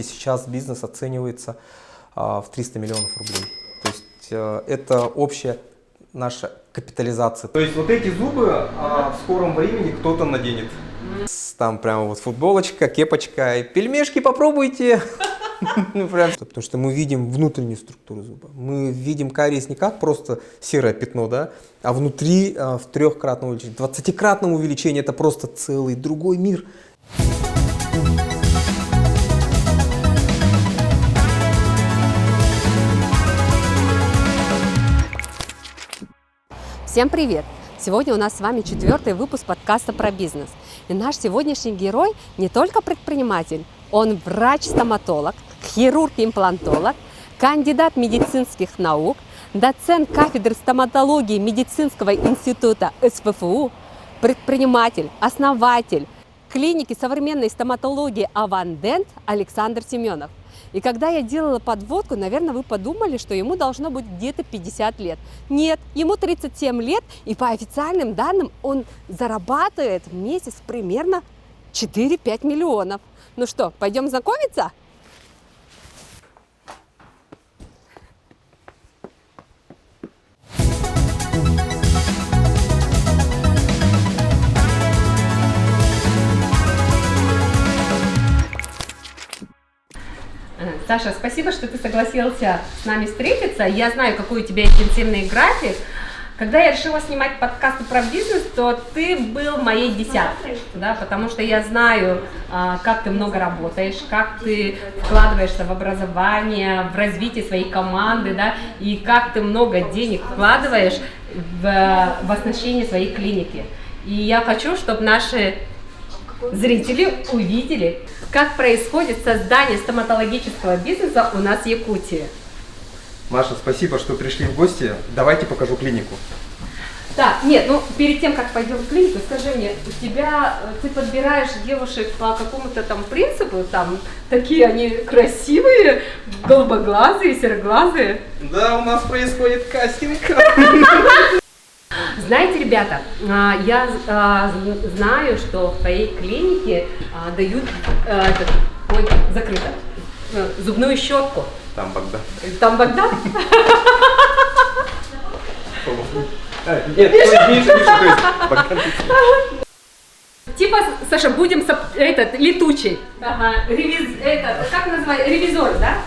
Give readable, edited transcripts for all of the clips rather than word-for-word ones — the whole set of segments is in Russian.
гости, сейчас бизнес оценивается в 300 миллионов рублей. То есть это общая наша капитализация. То есть вот эти зубы в скором времени кто-то наденет. Там прямо вот футболочка, кепочка и пельмешки попробуйте. Потому что мы видим внутреннюю структуру зуба. Мы видим кариес не как просто серое пятно, да, а внутри в 3-кратном увеличении, 20-кратном увеличении. Это просто целый другой мир. Всем привет! Сегодня у нас с вами 4-й выпуск подкаста про бизнес. И наш сегодняшний герой не только предприниматель, он врач-стоматолог, хирург-имплантолог, кандидат медицинских наук, доцент кафедры стоматологии Медицинского института СПФУ, предприниматель, основатель клиники современной стоматологии Авандент Александр Семенов. И когда я делала подводку, наверное, вы подумали, что ему должно быть где-то 50 лет. Нет, ему 37 лет, и по официальным данным он зарабатывает в месяц примерно 4-5 миллионов. Ну что, пойдем знакомиться? Саша, спасибо, что ты согласился с нами встретиться. Я знаю, какой у тебя интенсивный график. Когда я решила снимать подкасты про бизнес, то ты был моей десяткой, да, потому что я знаю, как ты много работаешь, как ты вкладываешься в образование, в развитие своей команды, да, и как ты много денег вкладываешь в оснащение своей клиники. И я хочу, чтобы наши зрители увидели, как происходит создание стоматологического бизнеса у нас в Якутии. Маша, спасибо, что пришли в гости. Давайте покажу клинику. Так, нет, ну перед тем, как пойдем в клинику, скажи мне, ты подбираешь девушек по какому-то там принципу, там такие они красивые, голубоглазые, сероглазые? Да, у нас происходит кастинг. Знаете, ребята, я знаю, что в твоей клинике дают закрыто, зубную щетку. Там Богдан. Там Богдан? Нет, меньше, то есть Богдан. Типа, Саша, будем летучий. Ага. Как называется? Ревизор, да?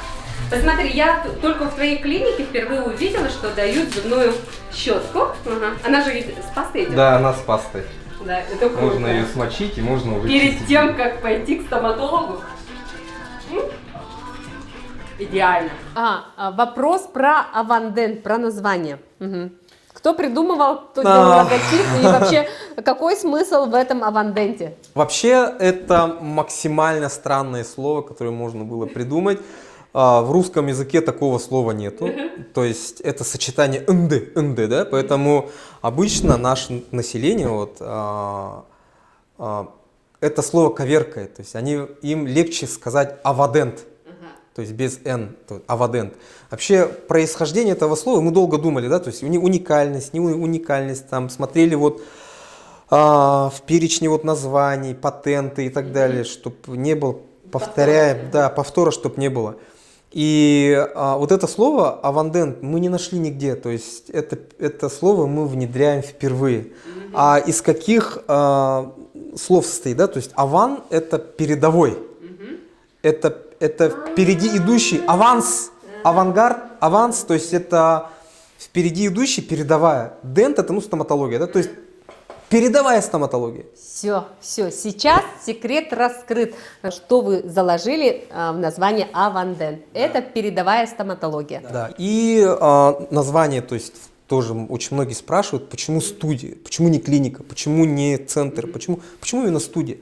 Посмотри, я только в твоей клинике впервые увидела, что дают зубную щетку. Ага. Она же с пастой идет. Да, она с пастой. Да, это круто. Можно ее смочить и можно вычистить. Перед тем, как пойти к стоматологу. Идеально. Вопрос про Авандент, про название. Угу. Кто придумывал, кто сделал логотип и вообще какой смысл в этом Аванденте? Вообще это максимально странное слово, которое можно было придумать. В русском языке такого слова нету, то есть это сочетание нд, да, поэтому обычно наше население это слово коверкает, то есть им легче сказать авадент, то есть без н, авадент. Вообще происхождение этого слова мы долго думали, да, то есть уникальность, не уникальность, там смотрели в перечне названий, патенты и так далее, чтобы не было, повтора, чтобы не было. И вот это слово «авандент» мы не нашли нигде, то есть это слово мы внедряем впервые. А из каких слов состоит, да, то есть «аван» — это передовой, это впереди идущий, аванс, авангард, аванс, то есть это впереди идущий, передовая. Дент — это стоматология, да, то есть передовая стоматология. Все, сейчас секрет раскрыт. Что вы заложили в название Авандент? Это передовая стоматология. Да, и название, то есть тоже очень многие спрашивают, почему студия, почему не клиника, почему не центр, почему именно студия?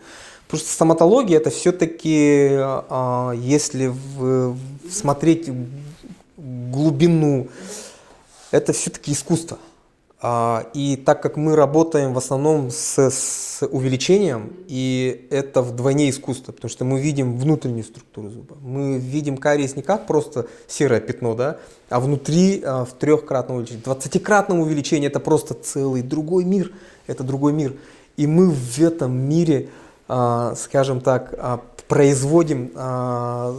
Потому что стоматология это все-таки, если смотреть глубину, это все-таки искусство. И так как мы работаем в основном с увеличением, и это вдвойне искусство, потому что мы видим внутреннюю структуру зуба. Мы видим кариес не как просто серое пятно, да, а внутри в 3-кратном увеличении, 20-кратном увеличении. Это просто целый другой мир. Это другой мир. И мы в этом мире, скажем так, производим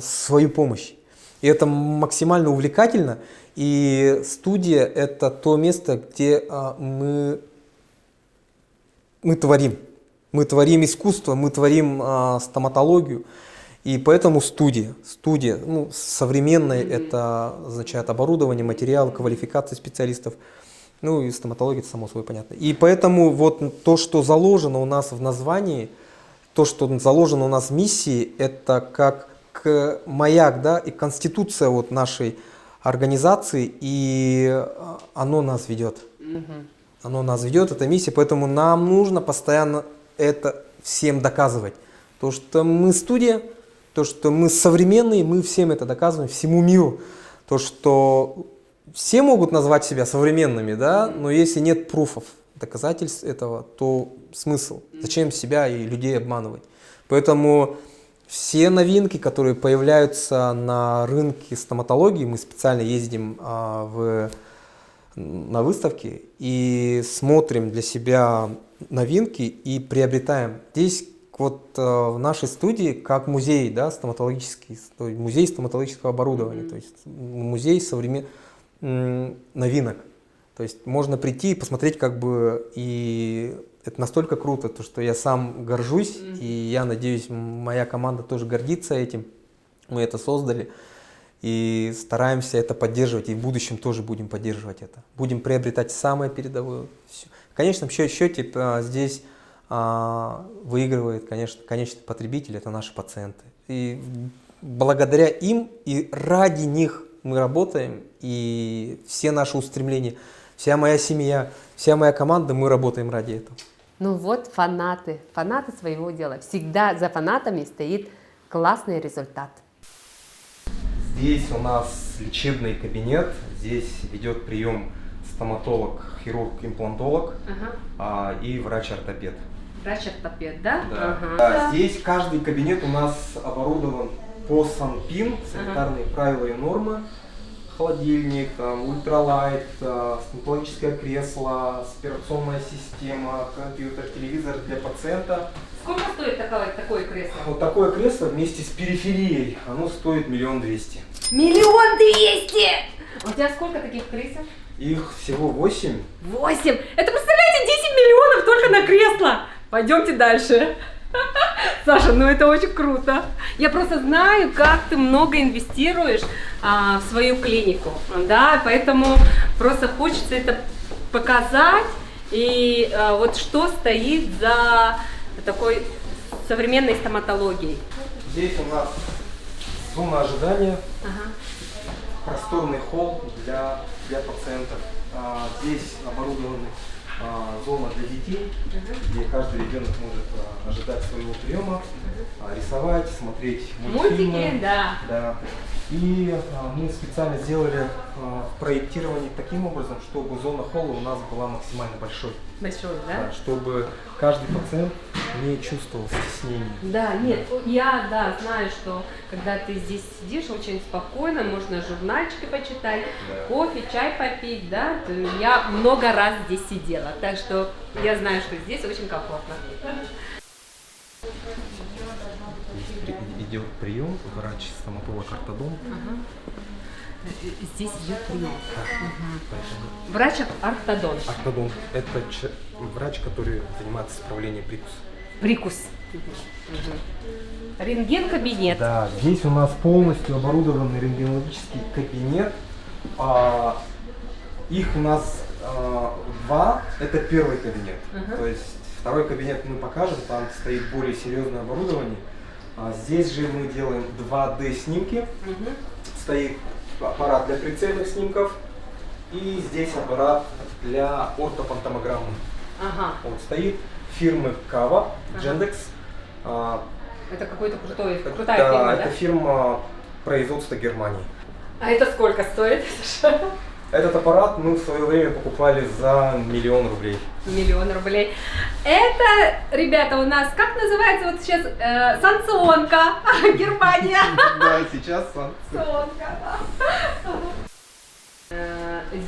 свою помощь. И это максимально увлекательно. И студия – это то место, где мы творим. Мы творим искусство, мы творим стоматологию. И поэтому студия, ну, современная, это означает оборудование, материалы, квалификация специалистов. Ну и стоматология, это само собой понятно. И поэтому вот то, что заложено у нас в названии, то, что заложено у нас в миссии, это как маяк, да, и конституция вот нашей организации, и оно нас ведет. Оно нас ведет, эта миссия, поэтому нам нужно постоянно это всем доказывать. То, что мы студия, то, что мы современные, мы всем это доказываем, всему миру. То, что все могут назвать себя современными, да, но если нет пруфов, доказательств этого, то смысл? Зачем себя и людей обманывать? Поэтому все новинки, которые появляются на рынке стоматологии, мы специально ездим на выставки и смотрим для себя новинки и приобретаем. Здесь вот в нашей студии как музей, да, стоматологический, музей стоматологического оборудования, то есть музей современных новинок. То есть можно прийти и посмотреть, как бы, и это настолько круто, то, что я сам горжусь, и я надеюсь, моя команда тоже гордится этим. Мы это создали и стараемся это поддерживать, и в будущем тоже будем поддерживать это. Будем приобретать самое передовое. В конечном счете здесь выигрывает, конечно, конечный потребитель, это наши пациенты. И благодаря им и ради них мы работаем, и все наши устремления, вся моя семья, вся моя команда, мы работаем ради этого. Ну вот фанаты своего дела. Всегда за фанатами стоит классный результат. Здесь у нас лечебный кабинет, здесь ведет прием стоматолог, хирург, имплантолог и врач-ортопед. Врач-ортопед, да? Да. Да. Здесь каждый кабинет у нас оборудован по СанПин, санитарные правила и нормы. Холодильник, ультралайт, стоматологическое кресло, операционная система, компьютер, телевизор для пациента. Сколько стоит такое кресло? Вот такое кресло вместе с периферией, оно стоит 1 200 000. 1 200 000! А у тебя сколько таких кресел? Их всего 8. 8! Это, представляете, 10 миллионов только на кресло! Пойдемте дальше. Саша, ну это очень круто. Я просто знаю, как ты много инвестируешь в свою клинику, да, поэтому просто хочется это показать и вот что стоит за такой современной стоматологией. Здесь у нас зона ожидания, просторный холл для пациентов. Здесь оборудованы зона для детей, где каждый ребенок может ожидать своего приема, рисовать, смотреть мультфильмы. Мультики, да. Да. И мы специально сделали проектирование таким образом, чтобы зона холла у нас была максимально большой. Большой, да? Да, чтобы каждый пациент не чувствовал стеснения. Да, нет, я знаю, что когда ты здесь сидишь, очень спокойно, можно журнальчики почитать, кофе, чай попить, да. Я много раз здесь сидела, так что я знаю, что здесь очень комфортно. Идет прием, врач-стоматолог ортодонт. Здесь идет прием. Врач-ортодонт. Ортодонт – это врач, который занимается исправлением прикуса. Прикус. Рентген-кабинет. Да, здесь у нас полностью оборудованный рентгенологический кабинет. Их у нас 2, это первый кабинет. То есть второй кабинет мы покажем, там стоит более серьезное оборудование. Здесь же мы делаем 2D снимки. Стоит аппарат для прицельных снимков и здесь аппарат для ортопантомограммы. Вот стоит фирмы Кава, Gendex. Это какой-то крутая фирма, да? Это фирма производства Германии. А это сколько стоит? Этот аппарат мы в свое время покупали за 1 000 000 рублей. 1 000 000 рублей. Это, ребята, у нас, как называется вот сейчас, санкционка, Германия. Да, сейчас санкционка.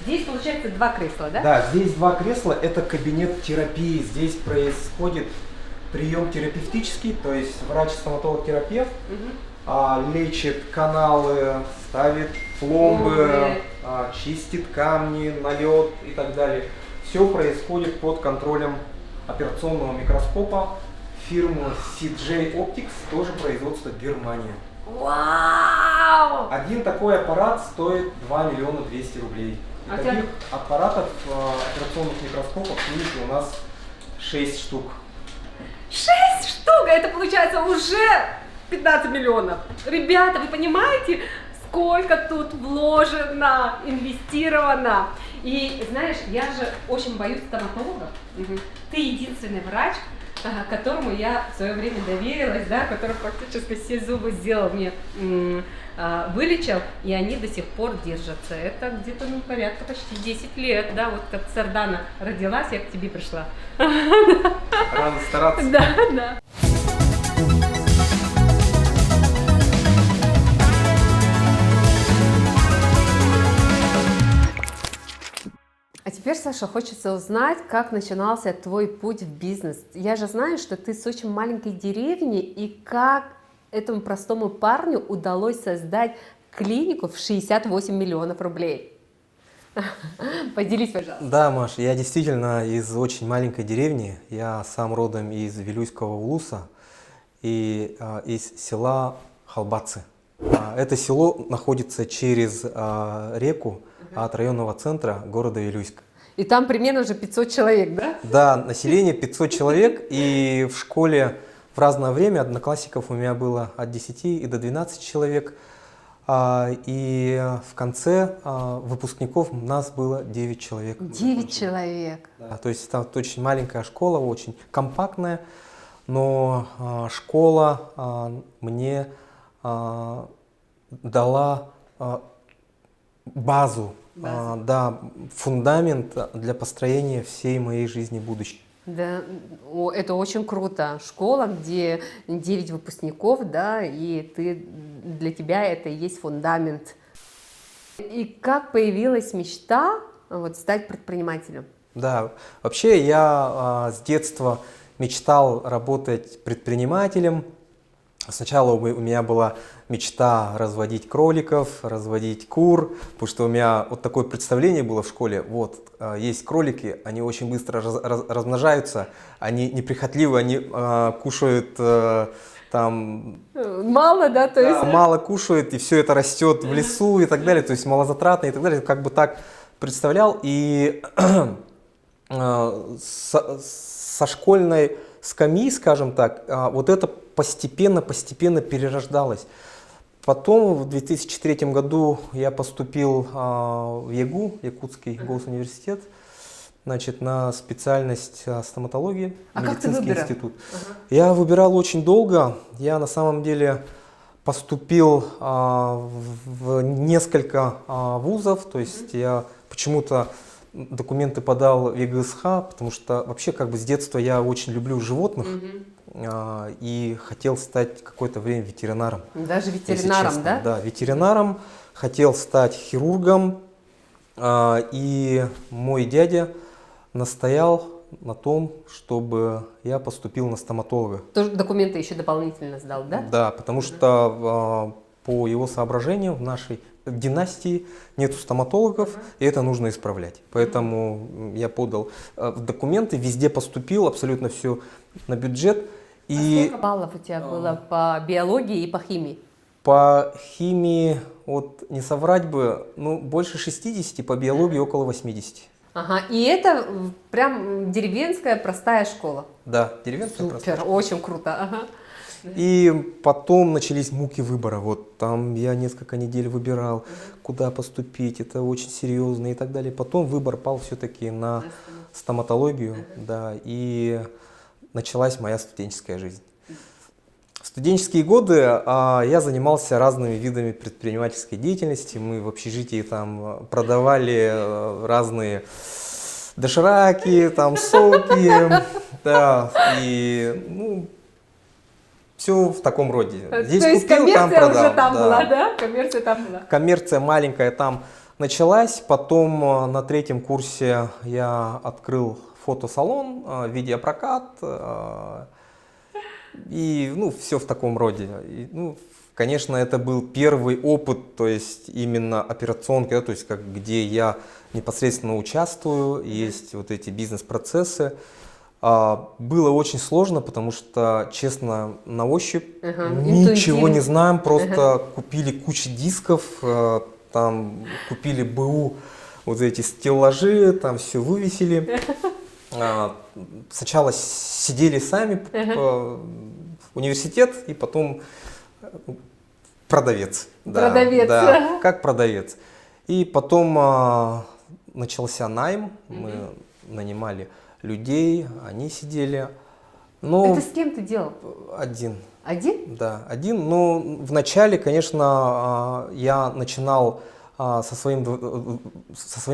Здесь, получается, 2 кресла, да? Да, здесь 2 кресла, это кабинет терапии. Здесь происходит прием терапевтический, то есть врач-стоматолог-терапевт лечит каналы, ставит пломбы, чистит камни, налет и так далее. Все происходит под контролем операционного микроскопа фирмы CJ Optics, тоже производство Германия. Вау! Один такой аппарат стоит 2 миллиона 200 рублей. И таких аппаратов, операционных микроскопов в клинике у нас 6 штук. 6 штук! Это получается уже 15 миллионов. Ребята, вы понимаете, сколько тут вложено, инвестировано? И знаешь, я же очень боюсь стоматологов. Ты единственный врач, которому я в свое время доверилась, да, который практически все зубы сделал мне, вылечил, и они до сих пор держатся. Это где-то порядка почти 10 лет, да, вот как Сардана родилась, я к тебе пришла. Рано стараться. Да, да. А теперь, Саша, хочется узнать, как начинался твой путь в бизнес. Я же знаю, что ты с очень маленькой деревни, и как этому простому парню удалось создать клинику в 68 миллионов рублей. Поделись, пожалуйста. Да, Маш, я действительно из очень маленькой деревни. Я сам родом из Вилюйского улуса и из села Халбацы. Это село находится через реку от районного центра города Вилюйск. И там примерно уже 500 человек, да? Да, население 500 человек, и в школе в разное время одноклассников у меня было от 10 и до 12 человек, и в конце выпускников у нас было 9 человек. 9 человек. Да, то есть это очень маленькая школа, очень компактная, но школа мне дала базу, да, фундамент для построения всей моей жизни будущей. Да, это очень круто. Школа, где 9 выпускников, да, и для тебя это и есть фундамент. И как появилась мечта стать предпринимателем? Да, вообще я с детства мечтал работать предпринимателем. Сначала у меня была мечта разводить кроликов, разводить кур, потому что у меня вот такое представление было в школе. Вот, есть кролики, они очень быстро размножаются, они неприхотливы, они кушают там... Мало, да? То есть... мало кушают, и все это растет в лесу и так далее, то есть малозатратно и так далее. Как бы так представлял, и со школьной скамьи, скажем так, вот это постепенно перерождалось. Потом в 2003 году я поступил в ЯГУ, Якутский госуниверситет, значит, на специальность стоматологии, медицинский институт. Я выбирал очень долго. Я на самом деле поступил в несколько вузов, то есть я почему-то документы подал в ЕГСХ, потому что вообще как бы с детства я очень люблю животных и хотел стать какое-то время ветеринаром. Даже ветеринаром, да? Да, ветеринаром, хотел стать хирургом, и мой дядя настоял на том, чтобы я поступил на стоматолога. Тоже документы еще дополнительно сдал, да? Да, потому что по его соображениям в нашей династии нету стоматологов, и это нужно исправлять. Поэтому я подал документы, везде поступил, абсолютно все на бюджет. И сколько баллов у тебя было по биологии и по химии? По химии, вот не соврать бы, ну больше 60, по биологии около 80. Ага, и это прям деревенская простая школа? Да, деревенская простая школа. Очень круто, ага. И потом начались муки выбора. Вот там я несколько недель выбирал, куда поступить, это очень серьезно и так далее. Потом выбор пал все-таки на стоматологию, да, и началась моя студенческая жизнь. В студенческие годы я занимался разными видами предпринимательской деятельности. Мы в общежитии там продавали разные дошираки, там соки, да, и все в таком роде. Здесь то есть купил, там продал. Коммерция уже там была, да? Коммерция там была. Коммерция маленькая там началась. Потом на 3-м курсе я открыл фотосалон, видеопрокат. И, ну, все в таком роде. И, ну, конечно, это был первый опыт, то есть именно операционки, да, то есть где я непосредственно участвую, есть вот эти бизнес-процессы. Было очень сложно, потому что, честно, на ощупь ничего не знаем, просто купили кучу дисков, там купили БУ, вот эти стеллажи, там все вывесили. Сначала сидели сами, университет, и потом продавец. Продавец. Да, как продавец. И потом начался найм, мы нанимали людей, они сидели. Но Это с кем ты делал? один. Один? Да, один. Но вначале, конечно, я начинал со своим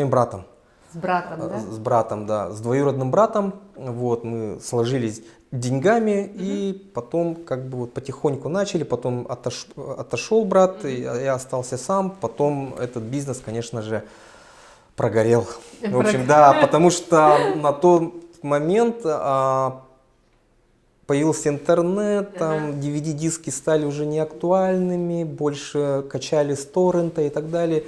братом. С братом, да? С братом, да, с двоюродным братом. Вот, мы сложились деньгами, и потом как бы вот потихоньку начали, потом отошел брат, и я остался сам, потом этот бизнес, конечно же, прогорел. В общем, да, потому что на тот момент появился интернет, там DVD-диски стали уже не актуальными, больше качали с торрента и так далее.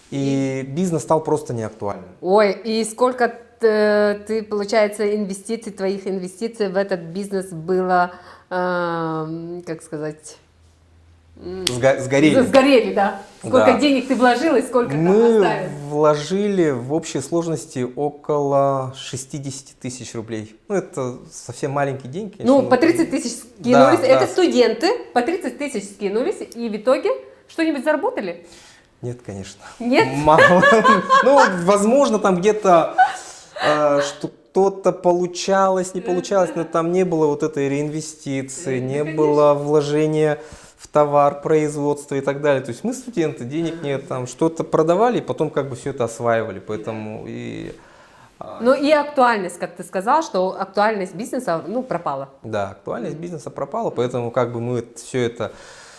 И бизнес стал просто неактуальным. Ой, и сколько ты, получается, твоих инвестиций в этот бизнес было, как сказать... Сгорели. Сгорели, да. Сколько Да. денег ты вложил и сколько там Мы оставил? вложили в общей сложности около 60 тысяч рублей. Ну, это совсем маленькие деньги. Конечно, Ну, по 30 тысяч скинулись. Да, Это да. студенты, по 30 тысяч скинулись, и в итоге что-нибудь заработали? Нет, конечно. Нет? Мало. Ну, возможно, там где-то что-то получалось, не получалось, но там не было вот этой реинвестиции, не было вложения в товар, производство и так далее. То есть мы студенты, денег нет, там что-то продавали, и потом как бы все это осваивали. Поэтому и... Ну и актуальность, как ты сказал, что актуальность бизнеса, ну, пропала. Да, актуальность бизнеса пропала, поэтому как бы мы все это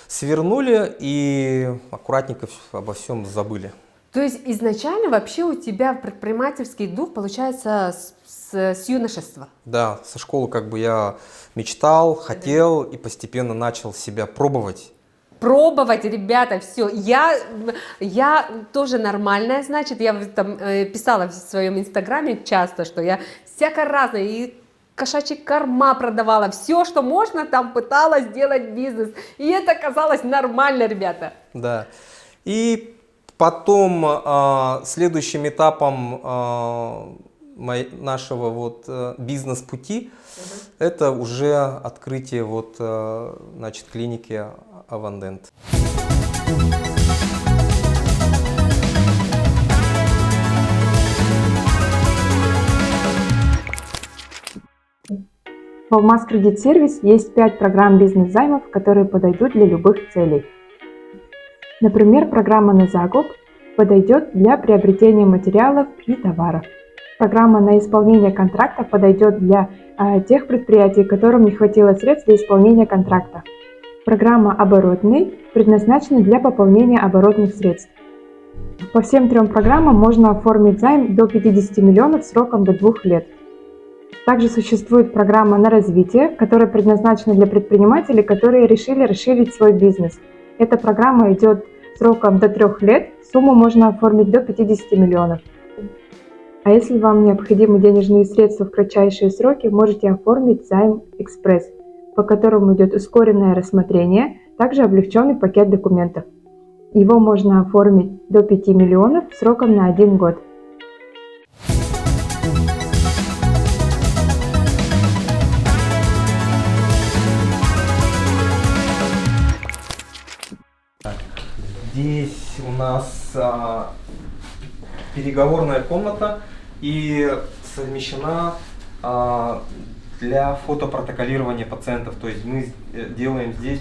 свернули и аккуратненько обо всем забыли. То есть изначально вообще у тебя предпринимательский дух получается с юношества? Да, со школы как бы я мечтал, хотел и постепенно начал себя пробовать. Пробовать, ребята, все. Я тоже нормальная, значит, я там писала в своем инстаграме часто, что я всяко разное, и кошачьи корма продавала, все, что можно, там пыталась делать бизнес. И это казалось нормально, ребята. Да. И потом следующим этапом нашего вот бизнес-пути это уже открытие вот, значит, клиники Авандент. В Алмаз Кредит Сервис есть 5 программ бизнес-займов, которые подойдут для любых целей. Например, программа на закуп подойдет для приобретения материалов и товаров. Программа на исполнение контракта подойдет для тех предприятий, которым не хватило средств для исполнения контракта. Программа «Оборотный» предназначена для пополнения оборотных средств. По всем 3 программам можно оформить займ до 50 миллионов сроком до 2 лет. Также существует программа на развитие, которая предназначена для предпринимателей, которые решили расширить свой бизнес. Эта программа идет сроком до 3 лет, сумму можно оформить до 50 миллионов. А если вам необходимы денежные средства в кратчайшие сроки, можете оформить займ «Экспресс», по которому идет ускоренное рассмотрение, также облегченный пакет документов. Его можно оформить до 5 миллионов сроком на 1 год. Здесь у нас переговорная комната и совмещена для фотопротоколирования пациентов. То есть мы делаем здесь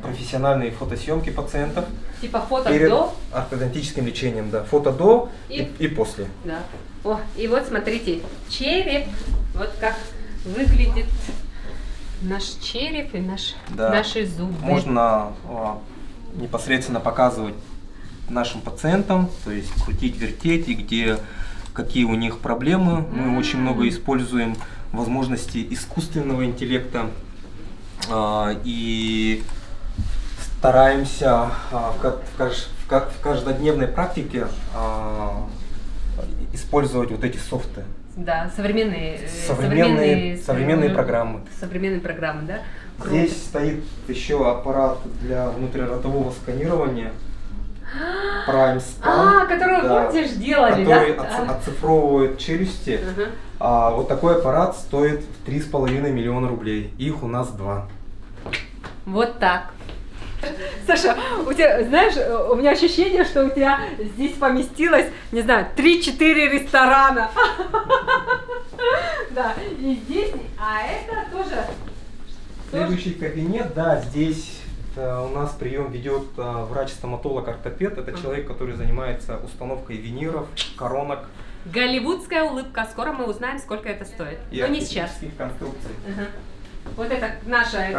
профессиональные фотосъемки пациентов. Типа фото перед до? ортодонтическим лечением, да. Фото до И- и после. Да. О, и вот смотрите, череп, вот как выглядит наш череп и Да. наши зубы. Можно непосредственно показывать нашим пациентам, то есть крутить, вертеть, и где какие у них проблемы. Мы очень много используем возможности искусственного интеллекта. И стараемся в каждодневной практике использовать вот эти софты. Да, современные программы. Современные программы, да? Круто. Здесь стоит еще аппарат для внутриротового сканирования. Prime Scan, который, помнишь, делали, который да? оцифровывает челюсти. Вот такой аппарат стоит 3,5 миллиона рублей. Их у нас 2. Вот так. Саша, у тебя, знаешь, у меня ощущение, что у тебя здесь поместилось, не знаю, 3-4 ресторана. Да, и здесь, а это тоже... Следующий кабинет, да, здесь у нас прием ведет врач-стоматолог-ортопед. Это человек, который занимается установкой виниров, коронок. Голливудская улыбка. Скоро мы узнаем, сколько это стоит. Но не сейчас. Конструкций. Вот это наша,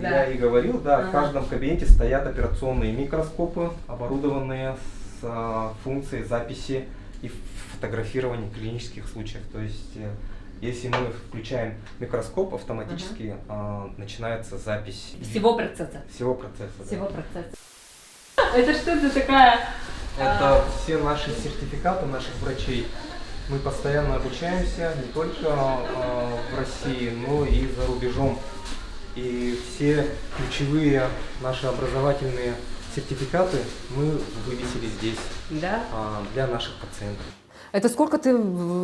Я и говорил, да, в каждом кабинете стоят операционные микроскопы, оборудованные с функцией записи и фотографирования клинических случаев. То есть, если мы включаем микроскоп, автоматически начинается запись всего процесса. Всего процесса. Всего процесса. Это что за такая? Это все наши сертификаты наших врачей. Мы постоянно обучаемся не только в России, но и за рубежом. И все ключевые наши образовательные сертификаты мы вывесили здесь, да? Для наших пациентов. Это сколько ты,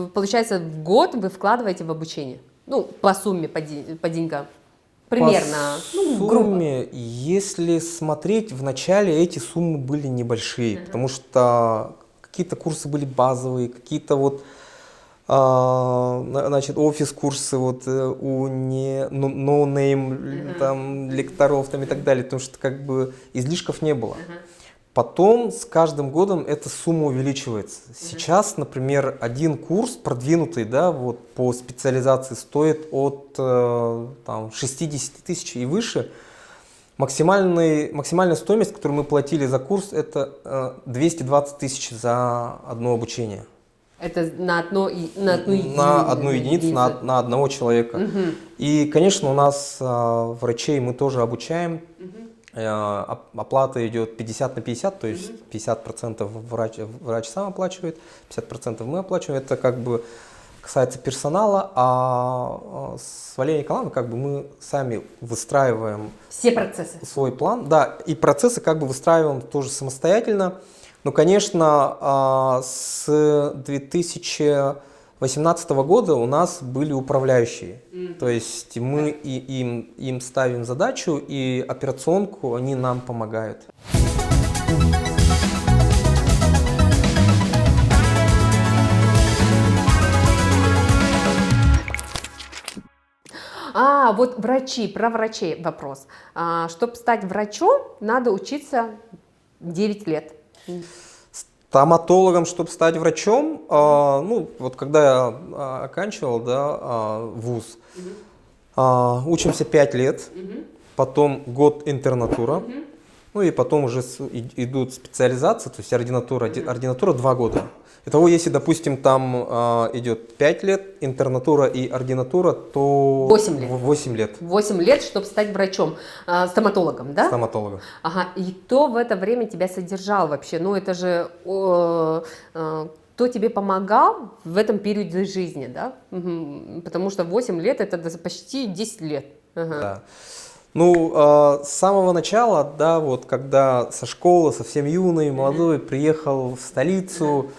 получается, в год вы вкладываете в обучение? Ну, по сумме, по деньгам. Примерно, по сумме, если смотреть, в начале эти суммы были небольшие, потому что какие-то курсы были базовые, какие-то вот, значит, офис-курсы вот у ноунейм там лекторов там и так далее, потому что как бы излишков не было. Потом с каждым годом эта сумма увеличивается. Сейчас, например, один курс продвинутый, да, вот по специализации стоит от там, 60 тысяч и выше. Максимальная стоимость, которую мы платили за курс, это 220 тысяч за одно обучение. Это на одну единицу, на одного человека. И, конечно, у нас врачей мы тоже обучаем. Оплата идет 50 на 50, то есть 50% врач сам оплачивает, 50% мы оплачиваем. Это как бы касается персонала, а с Валерией Николаевной как бы мы сами выстраиваем все процессы, свой план, да, и процессы как бы выстраиваем тоже самостоятельно. Но, конечно, с 2018 года у нас были управляющие, то есть мы им ставим задачу, и операционку они нам помогают. Вот врачи, про врачей вопрос. Чтобы стать врачом, надо учиться 9 лет. Стоматологом, чтобы стать врачом, ну, вот когда я оканчивал, да, вуз, учимся 5 лет, потом год интернатура, ну и потом уже идут специализации, то есть ординатура 2 года. Итого, если, допустим, там идет 5 лет, интернатура и ординатура, то 8 лет. 8 лет. 8 лет, чтобы стать врачом, стоматологом, да? Стоматологом. Ага, и кто в это время тебя содержал вообще? Ну, это же кто тебе помогал в этом периоде жизни, да? Потому что 8 лет это почти 10 лет. Да. Ну, с самого начала, да, вот когда со школы, совсем юный, молодой, приехал в столицу,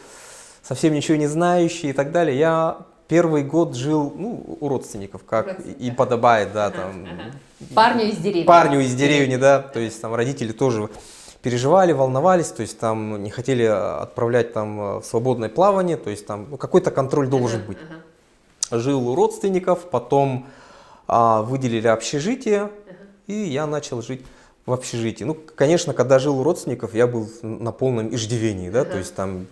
совсем ничего не знающий и так далее, я первый год жил, ну, у родственников, как и подобает, да, там. Парню из деревни. Парню из деревни, да, то есть там родители тоже переживали, волновались, то есть там не хотели отправлять там в свободное плавание, то есть там какой-то контроль должен быть. Жил у родственников, потом выделили общежитие, и я начал жить в общежитии. Ну, конечно, когда жил у родственников, я был на полном иждивении, да, то есть там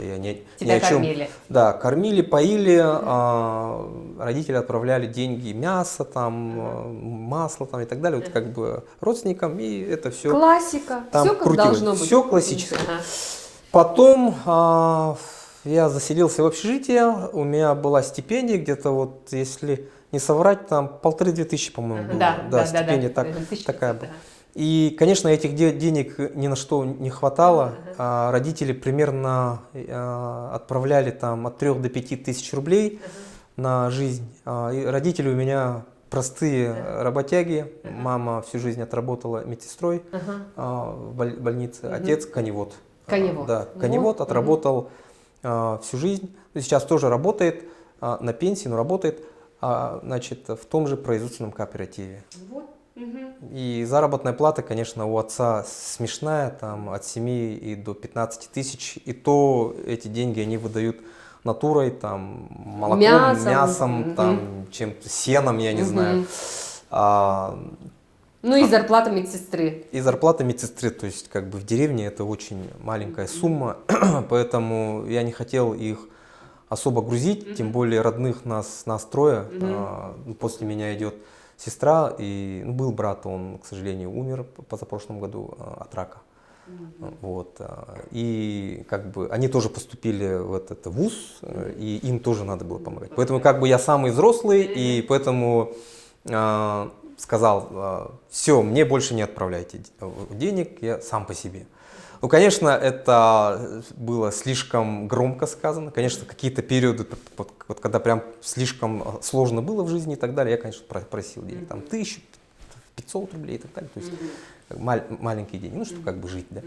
я ни о чем... Кормили. Да, кормили, поили, родители отправляли деньги, мясо, там, масло там, и так далее, вот как бы родственникам, и это все... Классика, там все как должно быть. Все классическое. Потом я заселился в общежитие, у меня была стипендия, где-то вот, если не соврать, там 1500-2000, по-моему, было. Да, стипендия такая была. И, конечно, этих денег ни на что не хватало. А родители примерно отправляли там от 3 до 5 тысяч рублей на жизнь. И родители у меня простые работяги. Мама всю жизнь отработала медсестрой в больнице. Отец коневод. Коневод. Да, коневод отработал всю жизнь. Сейчас тоже работает на пенсии, но работает, значит, в том же производственном кооперативе. И заработная плата, конечно, у отца смешная, там от 7 и до 15 тысяч. И то эти деньги они выдают натурой, там, молоком, мясом там, чем-то, сеном, я не знаю. Ну и зарплата медсестры. И зарплата медсестры, то есть как бы в деревне это очень маленькая сумма, поэтому я не хотел их особо грузить, тем более родных нас трое. После меня идет сестра, и был брат, он, к сожалению, умер позапрошлом году от рака. Вот. И как бы они тоже поступили в этот вуз, и им тоже надо было помогать. Поэтому как бы я самый взрослый, и поэтому сказал: все, мне больше не отправляйте денег, я сам по себе. Ну, конечно, это было слишком громко сказано. Конечно, какие-то периоды, вот, когда прям слишком сложно было в жизни и так далее, я, конечно, просил денег. Там 1500 рублей и так далее. То есть маленькие деньги, ну, чтобы как бы жить, да.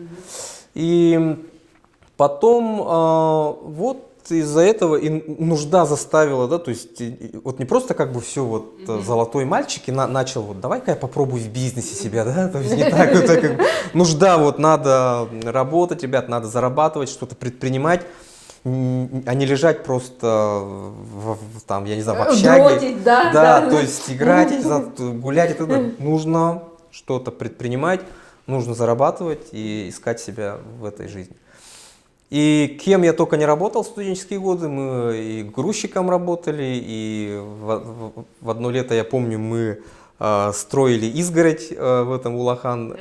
И потом вот из-за этого и нужда заставила, да, то есть вот не просто как бы все вот золотой мальчик и начал вот давай-ка я попробую в бизнесе себя, да, то есть не так, вот, как бы, нужда, вот надо работать, ребят, надо зарабатывать, что-то предпринимать, а не лежать просто там, я не знаю, в общаге, дротить, да. То есть играть, гулять и так далее. Нужно что-то предпринимать, нужно зарабатывать и искать себя в этой жизни. И кем я только не работал в студенческие годы, мы и грузчиком работали, и в одно лето, я помню, мы строили изгородь в этом Улахан,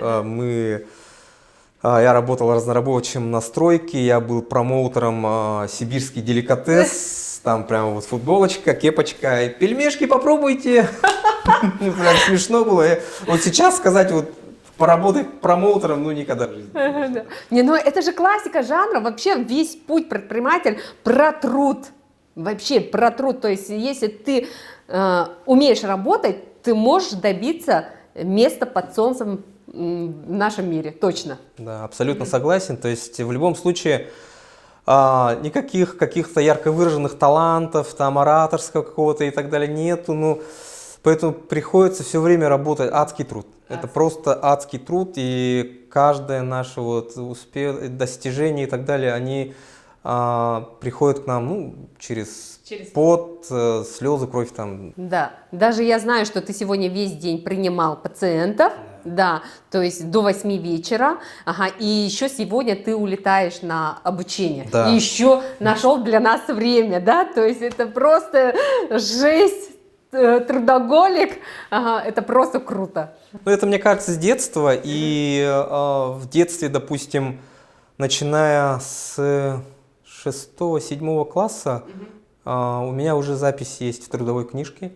я работал разнорабочим на стройке, я был промоутером «Сибирский деликатес», там прямо вот футболочка, кепочка, и пельмешки попробуйте, прям смешно было. Вот сейчас сказать вот, поработать промоутером, ну, никогда в жизни. Не, ну это же классика жанра, вообще весь путь предприниматель про труд, вообще про труд, то есть если ты умеешь работать, ты можешь добиться места под солнцем в нашем мире, точно. Да, абсолютно согласен, то есть в любом случае никаких каких-то ярко выраженных талантов, там, ораторского какого-то и так далее нету, ну, поэтому приходится все время работать, адский труд. Это просто адский труд, и каждое наше вот успех, достижение и так далее, они приходят к нам, ну, через пот, слезы, кровь там. Да, даже я знаю, что ты сегодня весь день принимал пациентов, да, то есть до 8 вечера, и еще сегодня ты улетаешь на обучение, и еще нашел для нас время, да, то есть это просто жесть. Трудоголик, это просто круто. Ну, это, мне кажется, с детства, и в детстве, допустим, начиная с 6-7 класса, у меня уже запись есть в трудовой книжке.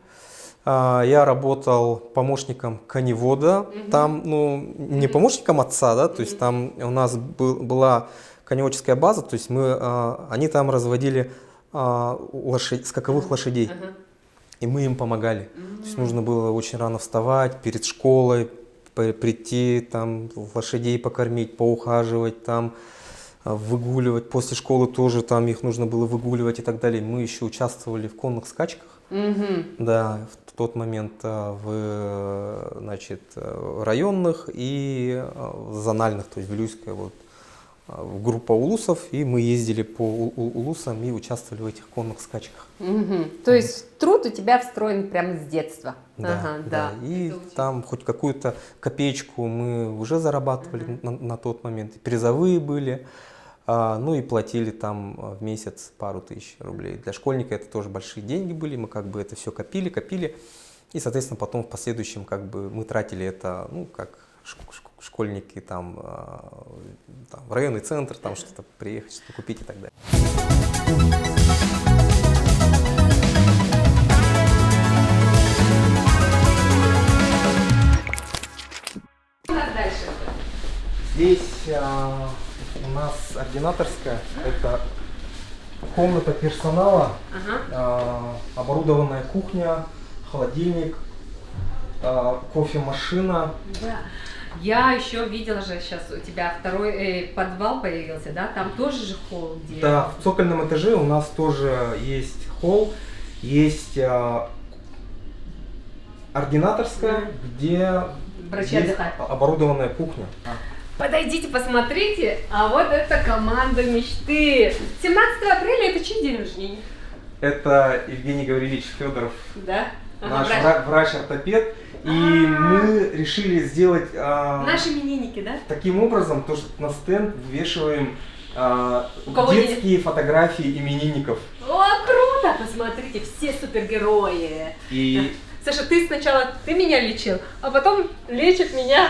Я работал помощником коневода, там, ну, не помощником отца, да, то есть там у нас была коневодческая база, то есть они там разводили скаковых лошадей. И мы им помогали. То есть нужно было очень рано вставать, перед школой прийти, там, лошадей покормить, поухаживать, там, выгуливать. После школы тоже там их нужно было выгуливать и так далее. Мы еще участвовали в конных скачках. Да, в тот момент значит, районных и зональных, то есть в Вилюйской, вот, группа улусов, и мы ездили по улусам и участвовали в этих конных скачках. То есть труд у тебя встроен прямо с детства. Да. И там хоть какую-то копеечку мы уже зарабатывали на тот момент. Призовые были, ну и платили там в месяц пару тысяч рублей. Для школьника это тоже большие деньги были, мы как бы это все копили. И, соответственно, потом в последующем как бы мы тратили это, ну, как школьники там в районный центр, там что-то приехать, что-то купить и так далее. Здесь у нас ординаторская, это комната персонала, оборудованная кухня, холодильник, кофемашина. Да. Я еще видела же сейчас у тебя второй подвал появился, да? Там тоже же холл, где... Да, в цокольном этаже у нас тоже есть холл, есть ординаторская, где Врачи есть отдыхают. оборудованная кухня. Подойдите, посмотрите, а вот это команда мечты. 17 апреля это чей день рождения? Это Евгений Гаврилович Федоров, Да? наш врач-ортопед. И мы решили сделать Наши именинники, да? таким образом, то, что на стенд вывешиваем У кого детские фотографии именинников. О, круто! Посмотрите, все супергерои. И Саша, ты сначала меня лечил, а потом лечит меня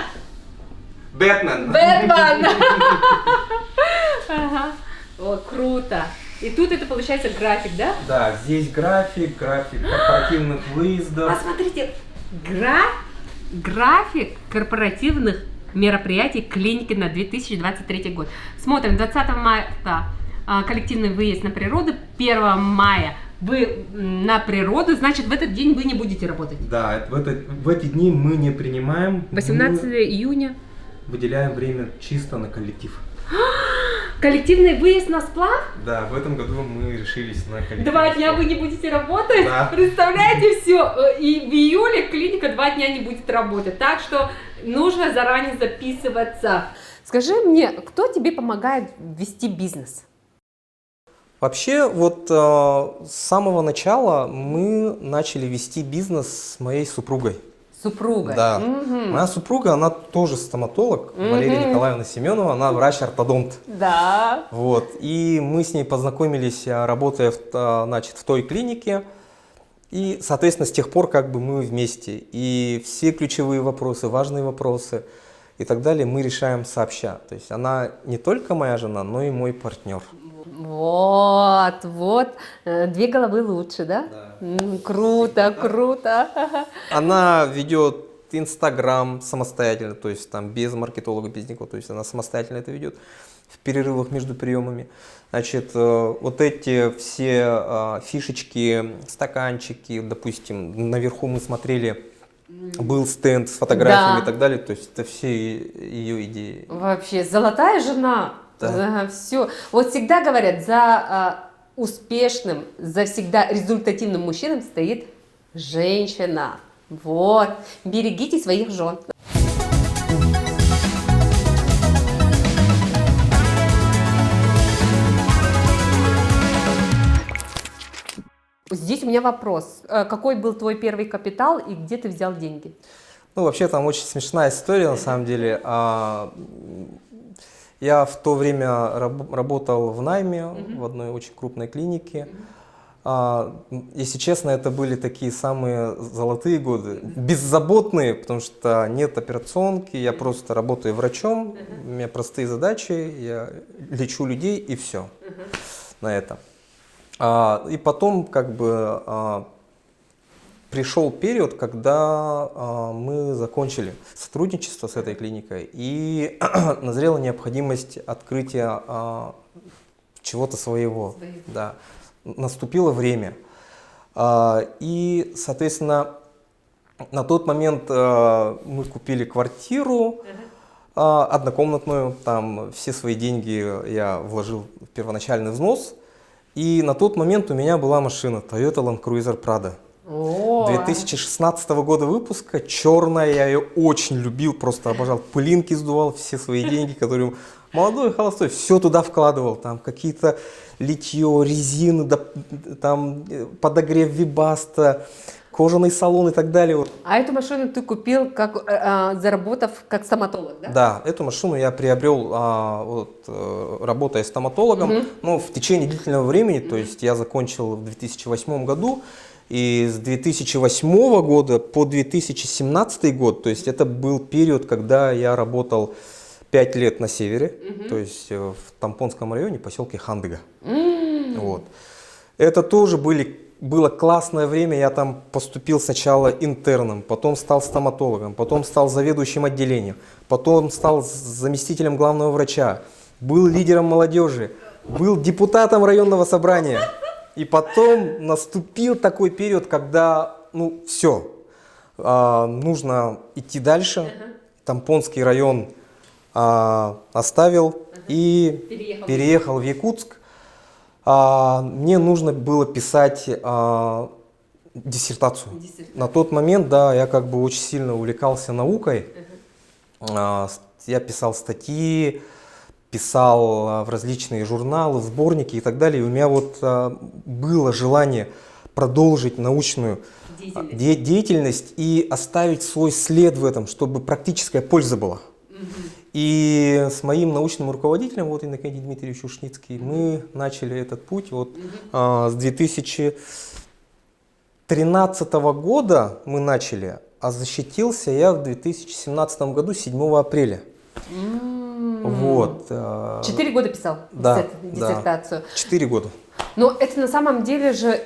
Бэтмен. Бэтмен. Ага. О, круто. И тут это получается график, да? Да, здесь график корпоративных выездов. Посмотрите, график корпоративных мероприятий клиники на 2023 год. Смотрим, 20 мая коллективный выезд на природу, 1 мая вы на природу, значит, в этот день вы не будете работать. Да, в эти дни мы не принимаем. 18 мы июня. выделяем время чисто на коллектив. Коллективный выезд на сплав? Да, в этом году мы решились на коллектив. 2 дня вы не будете работать? Да. Представляете, все. И в июле клиника 2 дня не будет работать. Так что нужно заранее записываться. Скажи мне, кто тебе помогает вести бизнес? Вообще, вот с самого начала мы начали вести бизнес с моей супругой. Супруга. Да. Угу. Моя супруга, она тоже стоматолог, Валерия Николаевна Семенова, она врач-ортодонт. Да. Вот. И мы с ней познакомились, работая в той клинике. И, соответственно, с тех пор как бы мы вместе. И все ключевые вопросы, важные вопросы и так далее мы решаем сообща. То есть она не только моя жена, но и мой партнер. Вот, две головы лучше, да? Да. Круто, круто. Она ведет Инстаграм самостоятельно, то есть там без маркетолога, без никого, то есть она самостоятельно это ведет в перерывах между приемами. Значит, вот эти все фишечки, стаканчики, допустим, наверху мы смотрели, был стенд с фотографиями Да. и так далее, то есть это все ее идеи. Вообще, золотая жена. Да. Все. Вот всегда говорят, за успешным, за всегда результативным мужчином стоит женщина. Вот. Берегите своих жен. Здесь у меня вопрос. Какой был твой первый капитал и где ты взял деньги? Ну, вообще там очень смешная история на самом деле. Я в то время работал в найме в одной очень крупной клинике. Если честно, это были такие самые золотые годы. Беззаботные, потому что нет операционки, я просто работаю врачом, у меня простые задачи, я лечу людей и все на этом. И потом как бы пришел период, когда мы закончили сотрудничество с этой клиникой и назрела необходимость открытия чего-то своего. Да. Наступило время. И, соответственно, на тот момент мы купили квартиру однокомнатную, там все свои деньги я вложил в первоначальный взнос. И на тот момент у меня была машина Toyota Land Cruiser Prado. 2016 года выпуска, черная, я ее очень любил, просто обожал, пылинки сдувал, все свои деньги, которые молодой, холостой, все туда вкладывал, там какие-то литье, резину, там подогрев Вибаста, кожаный салон и так далее. А эту машину ты купил, как, заработав как стоматолог, да? Да, эту машину я приобрел, работая стоматологом, но в течение длительного времени, то есть я закончил в 2008 году, и с 2008 года по 2017 год, то есть это был период, когда я работал 5 лет на севере, то есть в Тампонском районе, поселке Хандыга. Вот. Это тоже были было классное время, я там поступил сначала интерном, потом стал стоматологом, потом стал заведующим отделением, потом стал заместителем главного врача, был лидером молодежи, был депутатом районного собрания. И потом наступил такой период, когда, ну, все, нужно идти дальше. Тампонский район оставил и переехал в Якутск. Мне нужно было писать диссертацию. На тот момент, да, я как бы очень сильно увлекался наукой. Я писал статьи, писал в различные журналы, в сборники и так далее. И у меня вот было желание продолжить научную деятельность и оставить свой след в этом, чтобы практическая польза была. И с моим научным руководителем, вот Иннокентий Дмитриевич Ушницкий, мы начали этот путь вот с 2013 года мы начали, а защитился я в 2017 году 7 апреля. Вот. 4 года писал диссертацию. Да, 4 года. Но это на самом деле же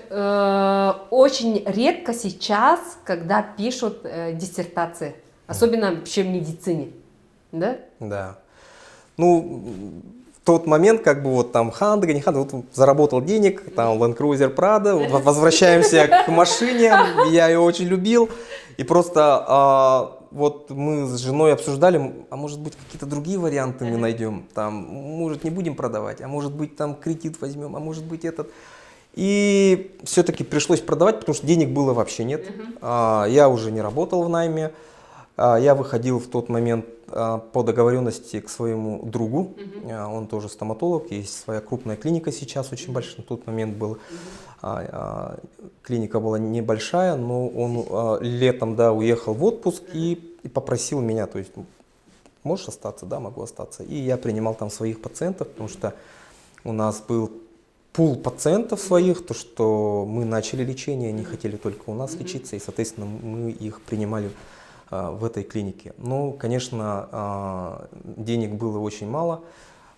очень редко сейчас, когда пишут диссертации, особенно вообще в медицине, да? Да. Ну, в тот момент, как бы вот там Хандага, не Хандага, вот заработал денег, там Land Cruiser Prado, вот возвращаемся к машине, я ее очень любил, и просто вот мы с женой обсуждали, а может быть какие-то другие варианты мы найдем, там, может не будем продавать, а может быть там кредит возьмем, а может быть этот. И все-таки пришлось продавать, потому что денег было вообще нет. Я уже не работал в найме, я выходил в тот момент по договоренности к своему другу, он тоже стоматолог, есть своя крупная клиника сейчас, очень большая, на тот момент был. Клиника была небольшая, но он летом, да, уехал в отпуск и попросил меня, то есть, можешь остаться? Да, могу остаться. И я принимал там своих пациентов, потому что у нас был пул пациентов своих, то что мы начали лечение, они хотели только у нас лечиться, и, соответственно, мы их принимали в этой клинике. Ну, конечно, денег было очень мало.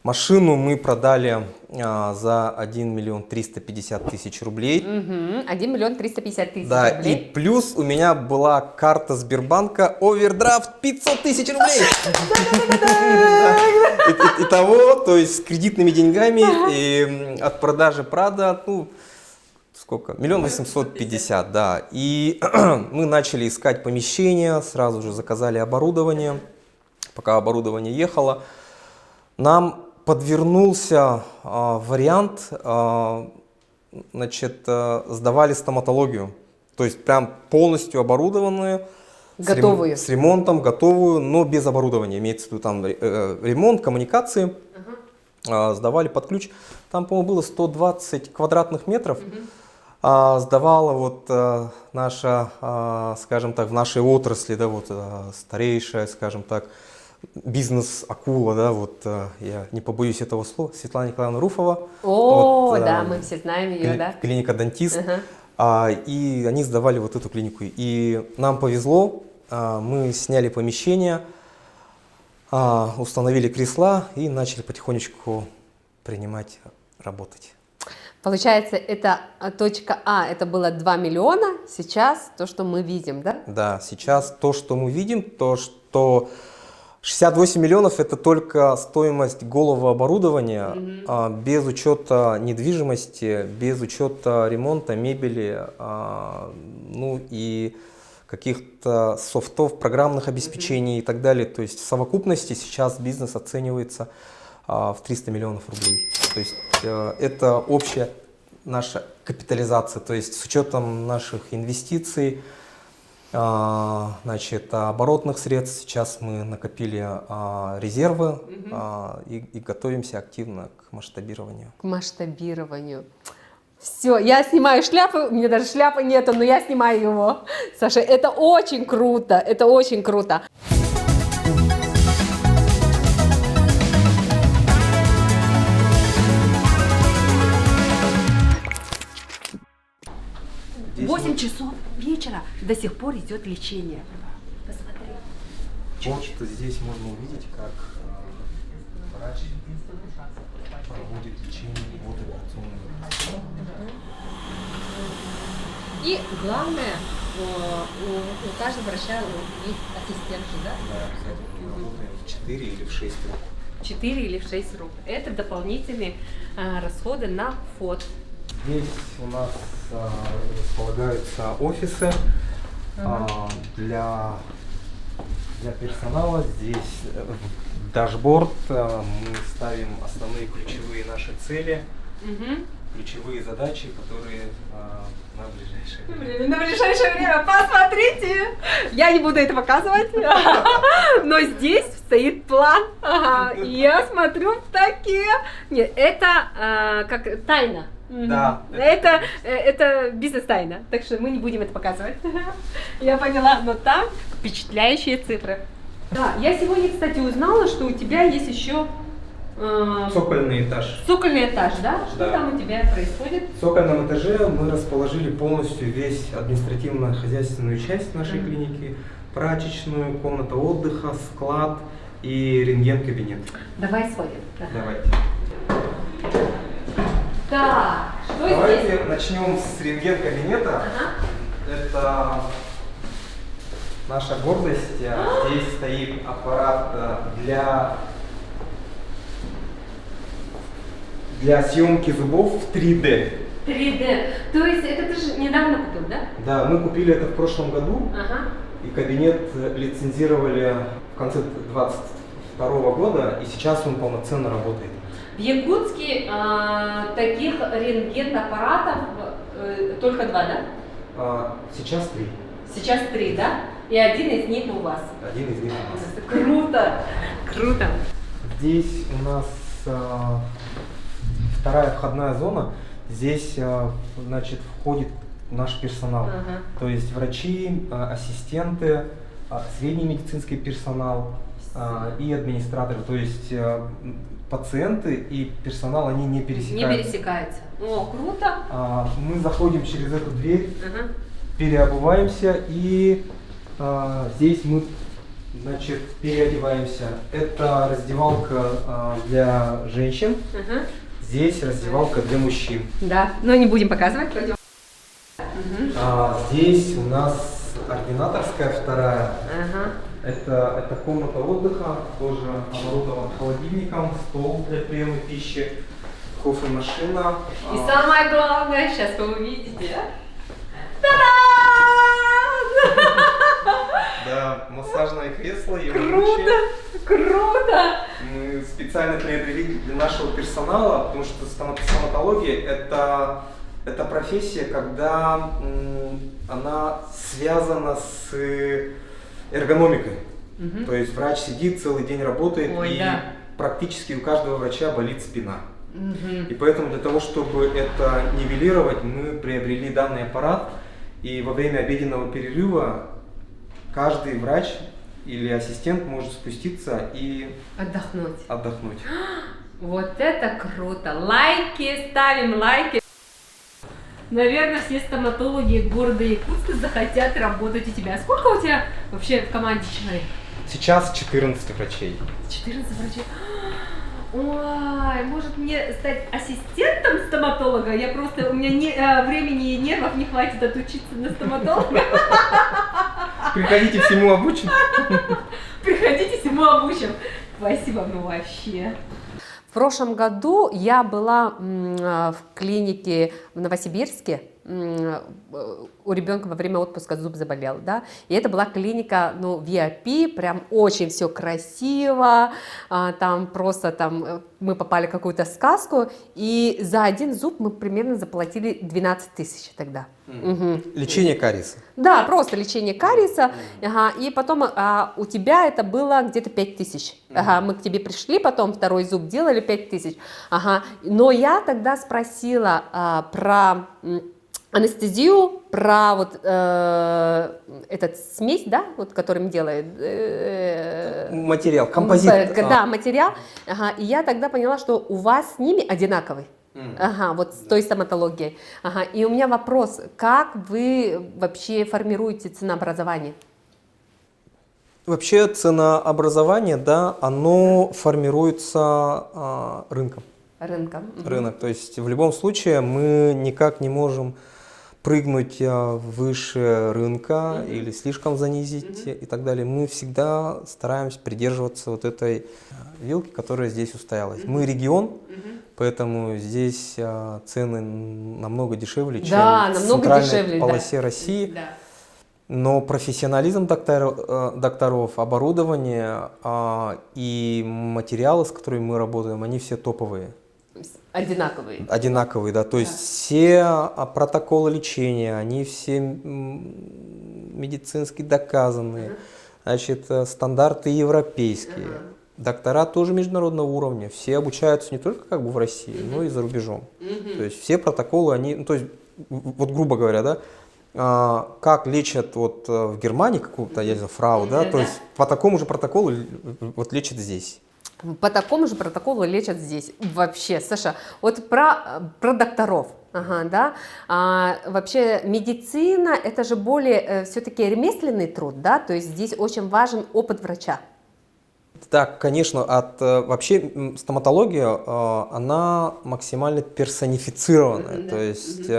Машину мы продали за 1 миллион 350 тысяч рублей. 1 миллион 350 тысяч да, рублей. И плюс у меня была карта Сбербанка, овердрафт 500 тысяч рублей. Итого, то есть с кредитными деньгами и от продажи Прада, ну, сколько? 1 850 000, да. И мы начали искать помещение, сразу же заказали оборудование. Пока оборудование ехало, нам подвернулся вариант, значит, сдавали стоматологию. То есть прям полностью оборудованную. Готовую. С ремонтом, готовую, но без оборудования. Имеется в виду там ремонт, коммуникации. Сдавали под ключ. Там, по-моему, было 120 квадратных метров. Сдавала вот наша, скажем так, в нашей отрасли, да, вот старейшая, скажем так, бизнес-акула, да, вот я не побоюсь этого слова, Светлана Николаевна Руфова. О, вот, да, мы все знаем ее, да. Клиника «Дантист». И они сдавали вот эту клинику. И нам повезло, мы сняли помещение, установили кресла и начали потихонечку принимать, работать. Получается, это точка А, это было 2 миллиона, сейчас то, что мы видим, да? Да, сейчас то, что мы видим, то, что 68 миллионов это только стоимость голого оборудования, без учета недвижимости, без учета ремонта, мебели, ну и каких-то софтов, программных обеспечений и так далее. То есть в совокупности сейчас бизнес оценивается в 300 миллионов рублей. То есть это общая наша капитализация, то есть с учетом наших инвестиций, значит, оборотных средств. Сейчас мы накопили резервы и готовимся активно к масштабированию. К масштабированию. Все, я снимаю шляпу, у меня даже шляпы нету, но я снимаю его. Саша, это очень круто, это очень круто. В 8 часов вечера до сих пор идет лечение. Посмотри. Вот здесь можно увидеть, как врач проводит лечение от операционного. И главное, у каждого врача есть ассистент, да? Да, обязательно мы работаем в 4 или в 6 рук. 4 или в 6 рук. Это дополнительные расходы на вход. Здесь у нас располагаются офисы для персонала. Здесь дашборд, мы ставим основные ключевые наши цели, ключевые задачи, которые на ближайшее время. На ближайшее время посмотрите! Я не буду это показывать, но здесь стоит план. Я смотрю такие. Нет, это как тайна. Да. Это бизнес-тайна, так что мы не будем это показывать. Я поняла, но там впечатляющие цифры. Да, я сегодня, кстати, узнала, что у тебя есть еще Цокольный этаж. цокольный этаж, да? Что Да. там у тебя происходит? В цокольном этаже мы расположили полностью весь административно-хозяйственную часть нашей клиники, прачечную, комнату отдыха, склад и рентген-кабинет. Давай сходим. Давайте. Так, что здесь? Давайте начнем с рентген-кабинета. Ага. Это наша гордость. Здесь стоит аппарат для съемки зубов в 3D. 3D. То есть это ты же недавно купил, да? Да, мы купили это в прошлом году, Ага. и кабинет лицензировали в конце 2022 года, и сейчас он полноценно работает. В Якутске таких рентген-аппаратов только 2, да? Сейчас 3. Сейчас 3, да? И один из них у вас. Один из них у нас. Круто! Круто! Здесь у нас вторая входная зона. Здесь, значит, входит наш персонал. Ага. То есть врачи, ассистенты, средний медицинский персонал и администраторы. То есть пациенты и персонал, они не Не пересекаются. пересекается. О, круто! Мы заходим через эту дверь, Ага. переобуваемся, и здесь мы, значит, переодеваемся. Это раздевалка для женщин, Ага. здесь раздевалка для мужчин. Да, но не будем показывать. Пойдем. Здесь у нас ординаторская вторая. Ага. Это комната отдыха, тоже оборудован холодильником, стол для приема пищи, кофемашина. И самое главное, сейчас вы увидите. Та-дам! Да, массажное кресло, Круто! Круто! Мы специально приобрели для нашего персонала, потому что стоматология это профессия, когда она связана с эргономикой. То есть врач сидит целый день, работает, Ой, и да. практически у каждого врача болит спина. Мгм. И поэтому для того, чтобы это нивелировать, мы приобрели данный аппарат, и во время обеденного перерыва каждый врач или ассистент может спуститься и Отдохнуть. отдохнуть. Вот это круто! Лайки, ставим лайки. Наверное, все стоматологи города Якутска захотят работать у тебя. Сколько у тебя вообще в команде человек? Сейчас 14 врачей. 14 врачей. Ой, может мне стать ассистентом стоматолога? У меня времени и нервов не хватит отучиться на стоматолога. Приходите, всему обучим. Приходите, всему обучим. Спасибо, ну вообще. В прошлом году я была в клинике в Новосибирске. У ребенка во время отпуска зуб заболел, да, и это была клиника, ну, VIP, прям очень все красиво, там просто мы попали в какую-то сказку, и за один зуб мы примерно заплатили 12 тысяч тогда. Мгм. Лечение кариеса. Да, просто лечение кариеса, ага, и потом у тебя это было где-то 5 тысяч, ага, мы к тебе пришли, потом второй зуб делали 5 тысяч, ага, но я тогда спросила про анестезию, про вот этот смесь, да, вот которым делает Материал, композит. да, материал, ага, и я тогда поняла, что у вас с ними одинаковый. Ага, вот с той стоматологией. Ага, и у меня вопрос, как вы вообще формируете ценообразование? Вообще ценообразование, да, оно формируется рынком. Рынком. Мгм. Рынок. То есть в любом случае мы никак не можем прыгнуть выше рынка или слишком занизить и так далее. Мы всегда стараемся придерживаться вот этой вилки, которая здесь устоялась. Мы регион, поэтому здесь цены намного дешевле, чем Да, в намного центральной дешевле, да. полосе России. Да. Но профессионализм докторов, оборудование и материалы, с которыми мы работаем, они все топовые. Одинаковые. Одинаковые, да. То есть все протоколы лечения, они все медицински доказанные. Значит, стандарты европейские. Доктора тоже международного уровня. Все обучаются не только как бы в России, но и за рубежом. То есть все протоколы, они, ну, то есть, вот грубо говоря, да, как лечат вот в Германии какую-то, я не знаю, фрау, да, то есть по такому же протоколу вот лечат здесь. По такому же протоколу лечат здесь. Вообще, Саша, вот про докторов. Ага, да. Вообще медицина – это же более все-таки ремесленный труд, да, то есть здесь очень важен опыт врача. Так, конечно, вообще стоматология, она максимально персонифицированная, то есть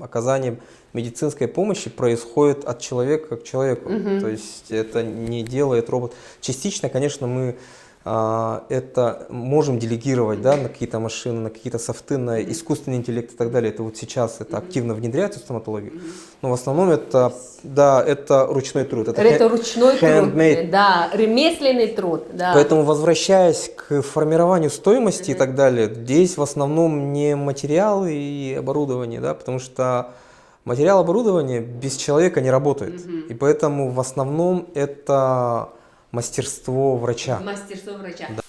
оказание медицинской помощи происходит от человека к человеку, то есть это не делает робот. Частично, конечно, мы это можем делегировать, да, на какие-то машины, на какие-то софты, на искусственный интеллект и так далее. Это вот сейчас это активно внедряется в стоматологию. Но в основном это, да, это ручной труд. Это ручной handmade. труд, да, ремесленный труд. Да. Поэтому, возвращаясь к формированию стоимости и так далее, здесь в основном не материалы и оборудование, да, потому что материал оборудования без человека не работает. И поэтому в основном это мастерство врача. Мастерство врача. Да.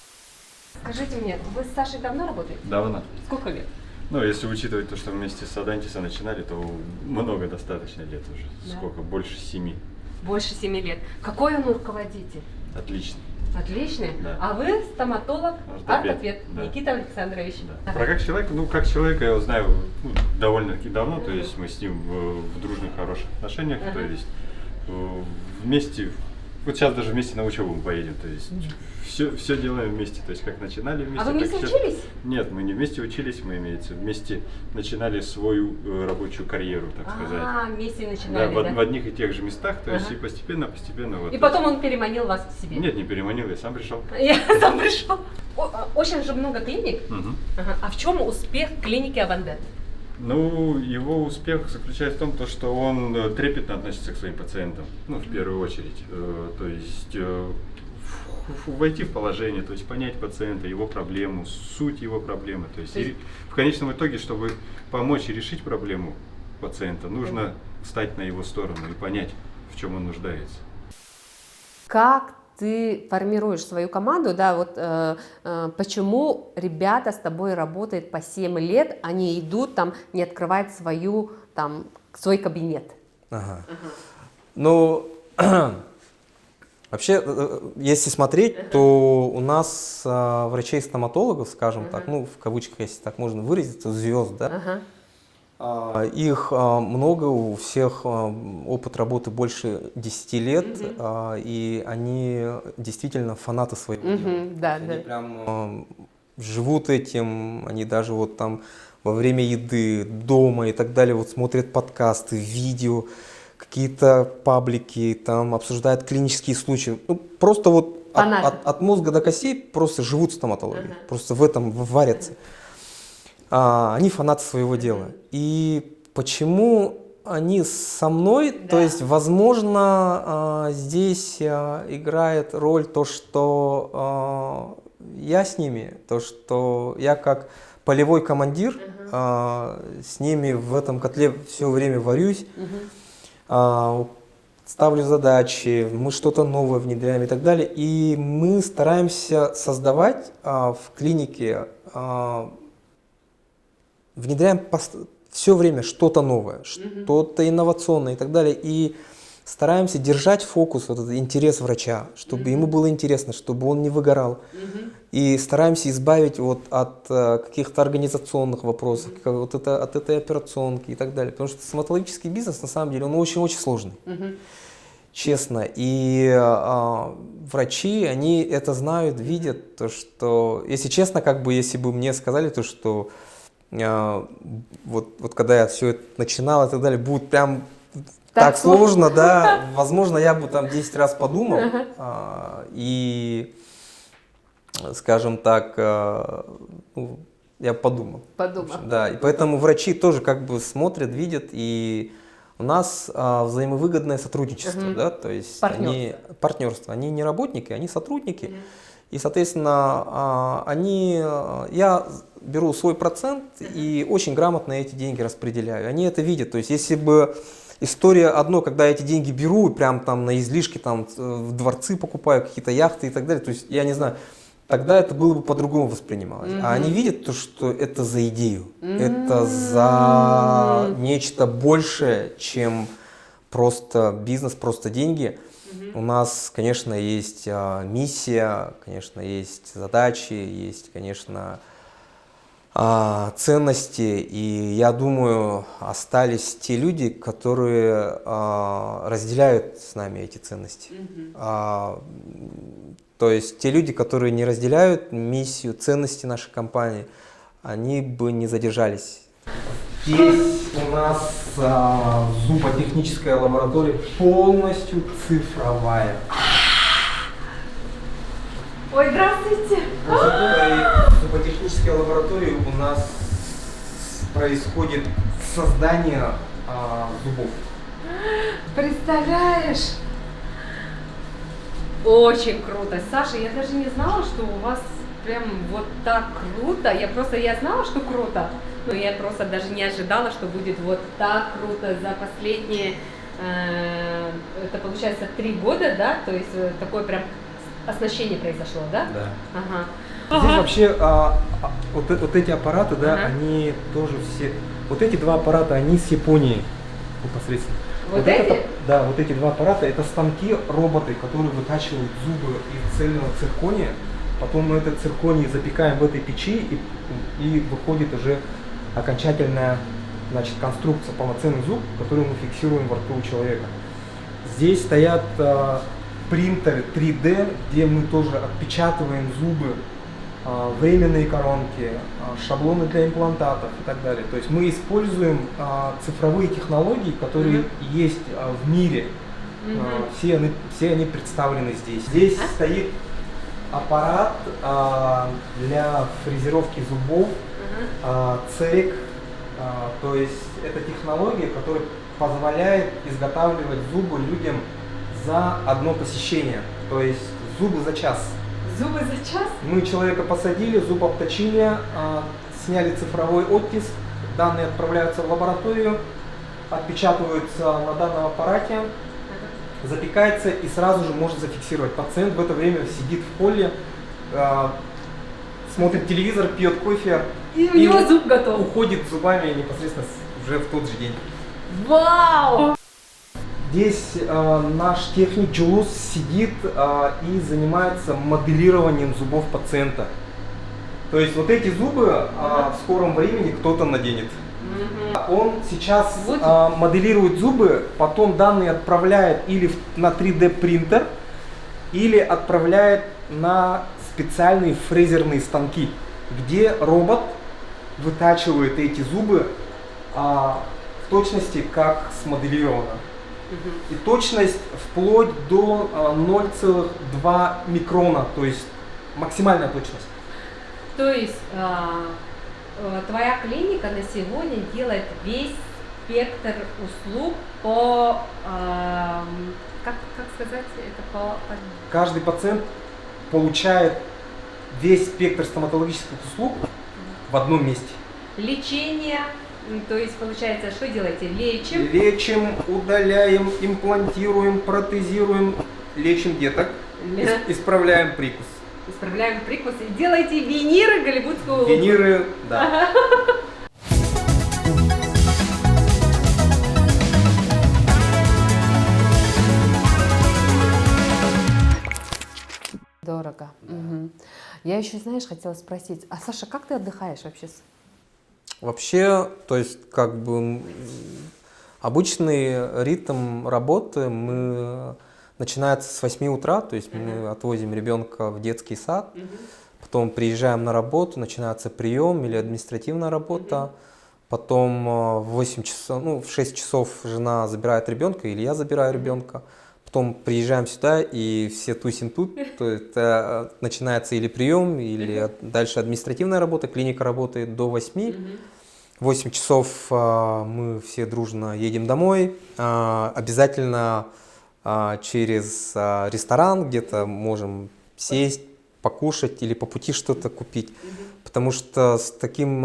Скажите мне, вы с Сашей давно работаете? Давно. Сколько лет? Ну, если учитывать то, что вместе с Адантиса начинали, то много достаточно лет уже. Да. Сколько? Больше 7. Больше 7 лет. Какой он руководитель? Отлично. Отличный. Да. А вы стоматолог, ортопед Да. Никита Александрович. Да. Про как человека, ну, как человека я его знаю довольно-таки давно, то есть мы с ним в дружных, хороших отношениях, то есть вместе, вот сейчас даже вместе на учебу мы поедем, то есть все делаем вместе, то есть как начинали вместе. А вы вместе так учились? Нет, мы не вместе учились, мы имеется вместе начинали свою рабочую карьеру, так сказать. Вместе Да, начинали, в одних и тех же местах, то есть и постепенно вот. И потом он переманил вас к себе? Нет, не переманил, я сам пришел. Я сам пришел. Очень же много клиник. Мгм. Ага. А в чем успех клиники Авандет? Ну, его успех заключается в том, что он трепетно относится к своим пациентам, ну, в первую очередь. То есть войти в положение, то есть понять пациента, его проблему, суть его проблемы. То есть и в конечном итоге, чтобы помочь решить проблему пациента, нужно встать на его сторону и понять, в чем он нуждается. Как ты формируешь свою команду, да, вот почему ребята с тобой работают по 7 лет, они идут там, не открывают свой кабинет? Ага. Ну, вообще, если смотреть, то у нас врачей-стоматологов, скажем так, ну, в кавычках, если так можно выразиться, звезд, да, их много, у всех опыт работы больше 10 лет, и они действительно фанаты своего дела. Да, Они да. прям живут этим, они даже вот там во время еды, дома и так далее, вот смотрят подкасты, видео, какие-то паблики, там обсуждают клинические случаи. Ну, просто вот от мозга до костей просто живут стоматологией, просто в этом варятся. Они фанаты своего дела. И почему они со мной, то есть, возможно, здесь играет роль то, что я с ними, то, что я как полевой командир с ними в этом котле все время варюсь, ставлю задачи, мы что-то новое внедряем и так далее. И мы стараемся создавать в клинике, внедряем все время что-то новое, что-то инновационное и так далее. И стараемся держать фокус, вот этот интерес врача, чтобы ему было интересно, чтобы он не выгорал. И стараемся избавить вот от каких-то организационных вопросов, вот от этой операционки и так далее. Потому что стоматологический бизнес, на самом деле, он очень-очень сложный. Честно. И врачи, они это знают, видят, то, что, если честно, как бы, если бы мне сказали, то, что вот когда я все это начинал и так далее, будет прям так сложно, да, возможно, я бы там 10 раз подумал, и, скажем так, ну, я подумал. Подумал. Да, и поэтому врачи тоже как бы смотрят, видят, и у нас взаимовыгодное сотрудничество, да, то есть партнерство. Они не работники, они сотрудники, и, соответственно, я беру свой процент и очень грамотно эти деньги распределяю. Они это видят, то есть если бы история одно, когда я эти деньги беру и прям там на излишки там в дворцы покупаю, какие-то яхты и так далее, то есть я не знаю, тогда это было бы по-другому воспринималось. А они видят то, что это за идею, это за нечто большее, чем просто бизнес, просто деньги. У нас, конечно, есть миссия, конечно, есть задачи, есть, конечно, ценности, и я думаю, остались те люди, которые разделяют с нами эти ценности. То есть те люди, которые не разделяют миссию, ценности нашей компании, они бы не задержались. Здесь у нас зуботехническая лаборатория полностью цифровая. Ой, здравствуйте! В этой зуботехнической лаборатории у нас происходит создание зубов. Представляешь? Очень круто. Саша, я даже не знала, что у вас прям вот так круто. Я знала, что круто, но я просто даже не ожидала, что будет вот так круто за последние, это получается 3 года, да? То есть такое прям оснащение произошло, да? Да. Ага. Здесь вообще вот эти аппараты, да, они тоже все, вот эти 2 аппарата, они с Японии непосредственно. Вот эти? Да, вот эти 2 аппарата, это станки, роботы, которые вытачивают зубы из цельного циркония. Потом мы этот цирконий запекаем в этой печи, и выходит уже окончательная, значит, конструкция, полноценный зуб, который мы фиксируем во рту у человека. Здесь стоят принтеры 3D, где мы тоже отпечатываем зубы, временные коронки, шаблоны для имплантатов и так далее. То есть мы используем цифровые технологии, которые есть в мире. Все они представлены здесь. Здесь стоит аппарат для фрезеровки зубов, церек. То есть это технология, которая позволяет изготавливать зубы людям за одно посещение. То есть зубы за час. Зубы за час? Мы человека посадили, зуб обточили, сняли цифровой оттиск, данные отправляются в лабораторию, отпечатываются на данном аппарате, запекается и сразу же может зафиксировать. Пациент в это время сидит в холле, смотрит телевизор, пьет кофе И у него зуб готов. уходит зубами непосредственно уже в тот же день. Вау! Здесь наш техник Джулус сидит и занимается моделированием зубов пациента. То есть вот эти зубы в скором времени кто-то наденет. Он сейчас моделирует зубы, потом данные отправляет или на 3D принтер, или отправляет на специальные фрезерные станки, где робот вытачивает эти зубы в точности, как смоделировано. И точность вплоть до 0,2 микрона, то есть максимальная точность. То есть твоя клиника на сегодня делает весь спектр услуг по, как сказать, это по... Каждый пациент получает весь спектр стоматологических услуг в одном месте. Лечение, то есть получается, что делаете? Лечим? Лечим, удаляем, имплантируем, протезируем, лечим деток, исправляем прикус. Исправляем прикус и делаете виниры голливудского улыбку. Виниры, да. Дорого. Угу. Я еще, знаешь, хотела спросить, а Саша, как ты отдыхаешь вообще? Вообще, то есть, как бы, обычный ритм работы начинается с 8 утра, то есть мы отвозим ребенка в детский сад, потом приезжаем на работу, начинается прием или административная работа, потом в 8 часов, ну, в 6 часов жена забирает ребенка или я забираю ребенка, потом приезжаем сюда и все тусим тут, то это начинается или прием, или дальше административная работа, клиника работает до 8. 8 часов мы все дружно едем домой, обязательно через ресторан где-то можем сесть, покушать или по пути что-то купить, потому что с таким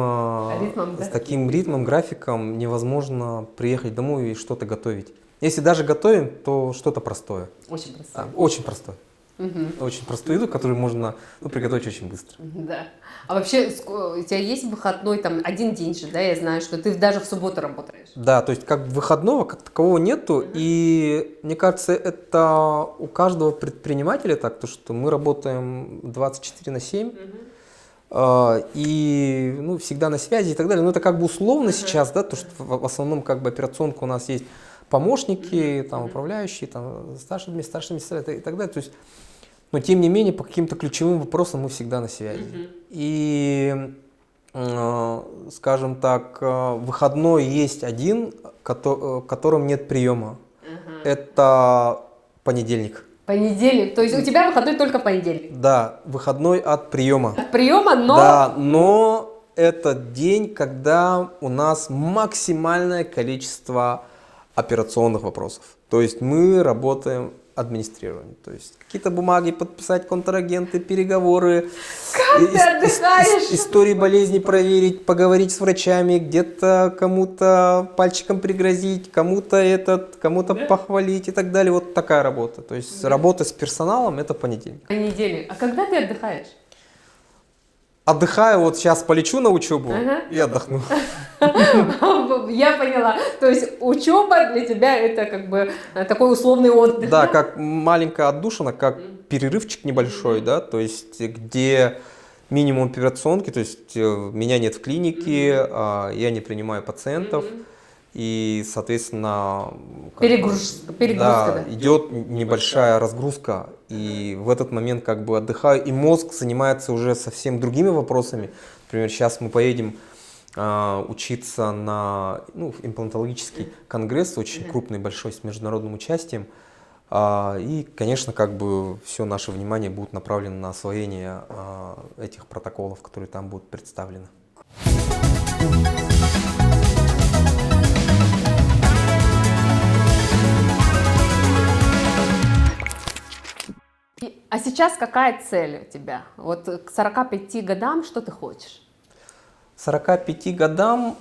ритмом, графиком невозможно приехать домой и что-то готовить. Если даже готовим, то что-то простое. Очень простой. Очень простое. Очень простую еду, которую можно приготовить очень быстро. Да. А вообще у тебя есть выходной там один день же, да? Я знаю, что ты даже в субботу работаешь. Да, то есть как выходного, как такового нету. И мне кажется, это у каждого предпринимателя так, то что мы работаем 24/7. И всегда на связи и так далее. Но это как бы условно сейчас, да, то что в основном как бы операционка у нас есть помощники, там, управляющие, там, старшие администраторы и так далее. То есть, но тем не менее, по каким-то ключевым вопросам мы всегда на связи. И, скажем так, выходной есть один, в котором нет приема. Это понедельник. Понедельник, то есть у тебя выходной только в понедельник? Да, выходной от приема. От приема, но... Да, но это день, когда у нас максимальное количество операционных вопросов. То есть мы работаем администрированием. То есть какие-то бумаги подписать, контрагенты, переговоры. Как ты отдыхаешь? Истории болезней проверить, поговорить с врачами, где-то кому-то пальчиком пригрозить, кому-то похвалить и так далее. Вот такая работа. То есть работа с персоналом — это понедельник. Понедельник. А когда ты отдыхаешь? Отдыхаю, вот сейчас полечу на учебу и отдохну. Я поняла. То есть учеба для тебя это как бы такой условный отдых. Да, как маленькая отдушина, как перерывчик небольшой, да, то есть где минимум операционки, то есть меня нет в клинике, я не принимаю пациентов, и, соответственно, Перегрузка, да. идет небольшая разгрузка, и в этот момент как бы отдыхаю, и мозг занимается уже совсем другими вопросами. Например, сейчас мы поедем учиться на имплантологический конгресс, очень крупный, большой, с международным участием. И, конечно, как бы все наше внимание будет направлено на освоение этих протоколов, которые там будут представлены. А сейчас какая цель у тебя? Вот к 45 годам что ты хочешь? 45 годам,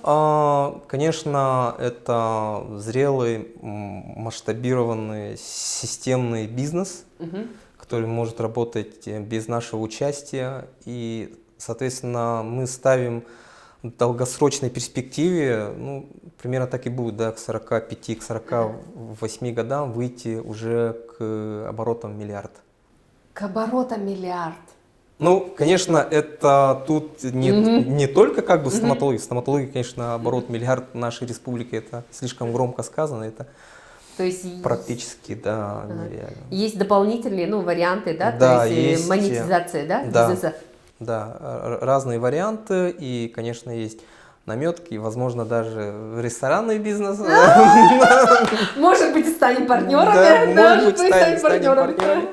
конечно, это зрелый, масштабированный, системный бизнес, который может работать без нашего участия. И, соответственно, мы ставим в долгосрочной перспективе, примерно так и будет, да, к 45, к 48 годам выйти уже к оборотам миллиард. К оборотам миллиард. Конечно, это тут не только как бы стоматология. Стоматология, конечно, оборот миллиард нашей республики, это слишком громко сказано, это то есть практически, да, нереально. Есть дополнительные, варианты, да, Да, то есть есть монетизация, да, бизнеса? Да, разные варианты, и, конечно, есть наметки, возможно, даже ресторанный бизнес. Может быть, и станем партнерами. Да, может быть, станем партнерами.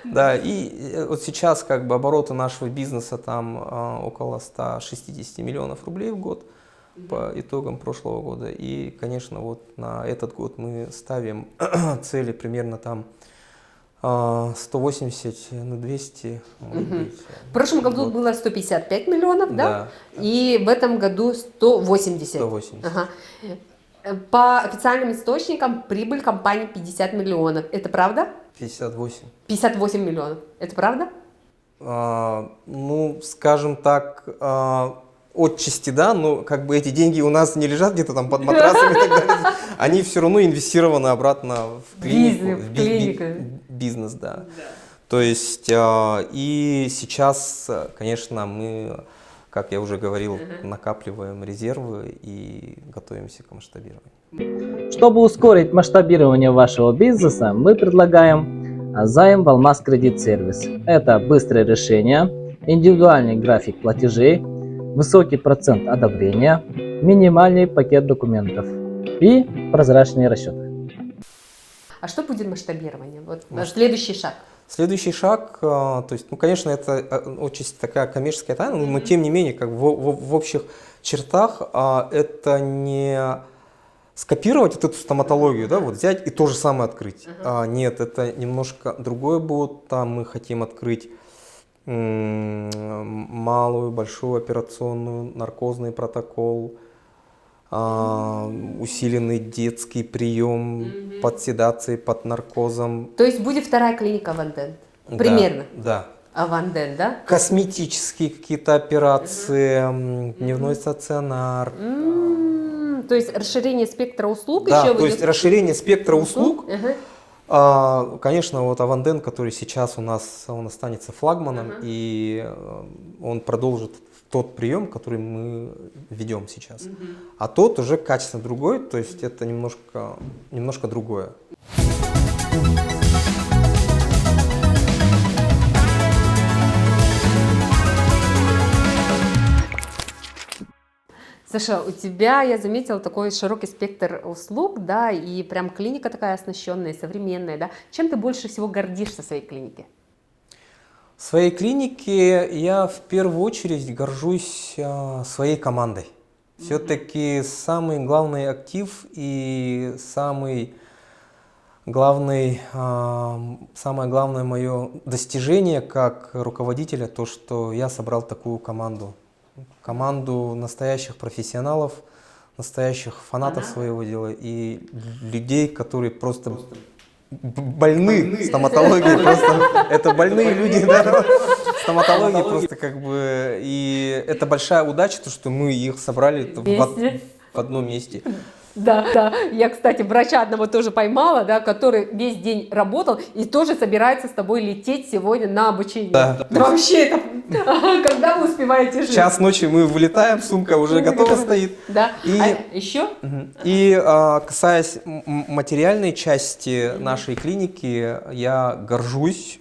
Да, и вот сейчас как бы обороты нашего бизнеса там около 160 миллионов рублей в год по итогам прошлого года. И, конечно, вот на этот год мы ставим цели примерно там 180, 200, может быть. В прошлом году было 155 миллионов, да? И в этом году 180. 180. Ага. По официальным источникам прибыль компании 50 миллионов. Это правда? 58. 58 миллионов. Это правда? Скажем так, отчасти да, но как бы эти деньги у нас не лежат где-то там под матрасами и так далее. Они все равно инвестированы обратно в клинику, в бизнес, да. То есть и сейчас, конечно, мы, как я уже говорил, накапливаем резервы и готовимся к масштабированию. Чтобы ускорить масштабирование вашего бизнеса, мы предлагаем займ в Алмаз Кредит Сервис. Это быстрое решение, индивидуальный график платежей, высокий процент одобрения, минимальный пакет документов и прозрачные расчеты. А что будет масштабирование? Вот следующий шаг. Следующий шаг, то есть, ну, конечно, это очень такая коммерческая тайна, но тем не менее, как в общих чертах, это не скопировать вот эту стоматологию, да, вот взять и то же самое открыть. Нет, это немножко другое будет. Там мы хотим открыть малую, большую операционную, наркозный протокол, усиленный детский прием под седацией, под наркозом. То есть будет вторая клиника Авандент? Примерно? Да. Авандент, да? Косметические какие-то операции, дневной стационар. То есть расширение спектра услуг Да, еще то есть расширение спектра услуг. Ага. Конечно, вот Авандент, который сейчас он останется флагманом, и он продолжит тот прием, который мы ведем сейчас. А тот уже качественно другой, то есть это немножко другое. Саша, у тебя, я заметила, такой широкий спектр услуг, да, и прям клиника такая оснащенная, современная, да. Чем ты больше всего гордишься в своей клинике? В своей клинике я в первую очередь горжусь своей командой. Все-таки самый главный актив и самое главное мое достижение как руководителя, то, что я собрал такую команду. Команду настоящих профессионалов, настоящих фанатов своего дела и людей, которые просто больны стоматологией. Это больные люди, да, стоматологии просто как бы. И это большая удача, то, что мы их собрали в одном месте. Да, да. Я, кстати, врача одного тоже поймала, да, который весь день работал и тоже собирается с тобой лететь сегодня на обучение. Да. Вообще, это... когда вы успеваете жить? Час ночи мы вылетаем, сумка уже готова стоит. Да. И, еще? И касаясь материальной части нашей клиники, я горжусь,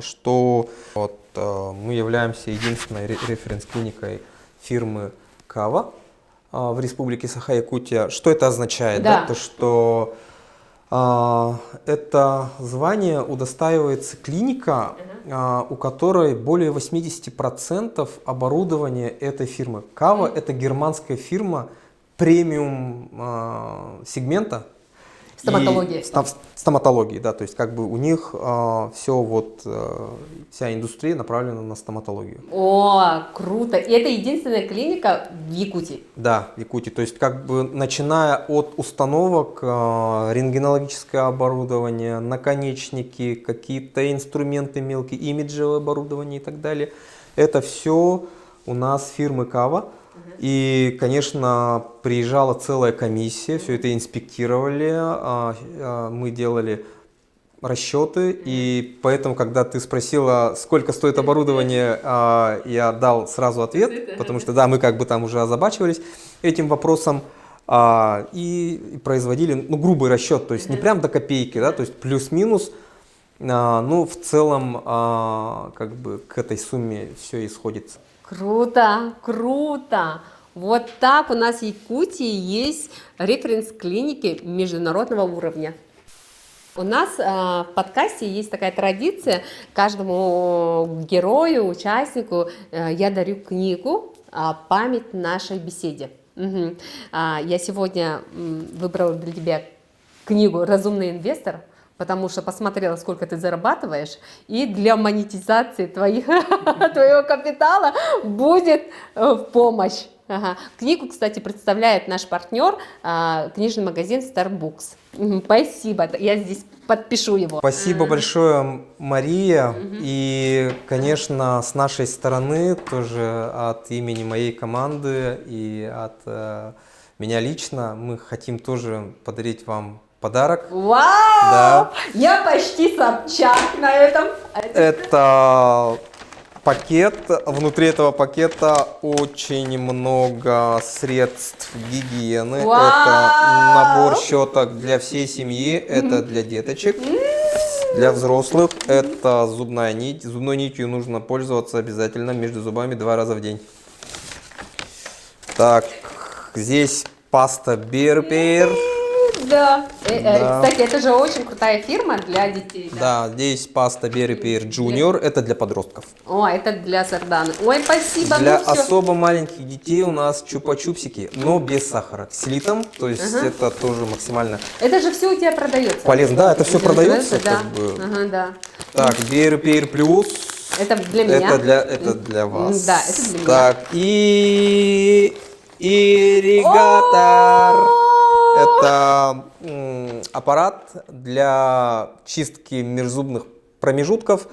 что вот, мы являемся единственной референс-клиникой фирмы Кава в Республике Саха-Якутия. Что это означает? Да. Да? То, что это звание удостаивается клиника, у которой более 80% оборудования этой фирмы. Кава это германская фирма премиум сегмента. Стоматологии. Стоматологии, да, то есть как бы у них все вот, вся индустрия направлена на стоматологию. О, круто! И это единственная клиника в Якутии? Да, в Якутии, то есть как бы начиная от установок, рентгенологическое оборудование, наконечники, какие-то инструменты мелкие, имиджевое оборудование и так далее, это все у нас фирмы Кава. И, конечно, приезжала целая комиссия, все это инспектировали, мы делали расчеты, и поэтому, когда ты спросила, сколько стоит оборудование, я дал сразу ответ, потому что, да, мы как бы там уже озабачивались этим вопросом, и производили, ну, грубый расчет, то есть не прям до копейки, да, то есть плюс-минус, ну, в целом, как бы к этой сумме все исходится. Круто, круто! Вот так у нас в Якутии есть референс-клиники международного уровня. У нас в подкасте есть такая традиция, каждому герою, участнику я дарю книгу «Память нашей беседе». Угу. Я сегодня выбрала для тебя книгу «Разумный инвестор», потому что посмотрела, сколько ты зарабатываешь, и для монетизации твоего капитала будет в помощь. Ага. Книгу, кстати, представляет наш партнер, книжный магазин Starbucks. Спасибо, я здесь подпишу его. Спасибо большое, Мария. И, конечно, с нашей стороны, тоже от имени моей команды и от меня лично, мы хотим тоже подарить вам подарок. Вау! Да. Я почти Собчак на этом. Это пакет. Внутри этого пакета очень много средств гигиены. Вау! Это набор щеток для всей семьи. Это для деточек. Для взрослых это зубная нить. Зубной нитью нужно пользоваться обязательно между зубами 2 раза в день. Так, здесь паста Бир-Пир. Да. Да. Кстати, это же очень крутая фирма для детей. Да, здесь паста Бир-Пир Junior. Это для подростков. О, это для Сардана. Ой, спасибо. Для ну всё. особо маленьких детей у нас чупа-чупсики, но без сахара. С литом, то есть это тоже максимально Это же все у тебя продается. полезно. Да, это все продается. Да. Как бы. Ага, да. Так, Бир-Пир плюс. Это для меня. Это для вас. Да, это для меня. Так, и ирригатор. Это аппарат для чистки межзубных промежутков.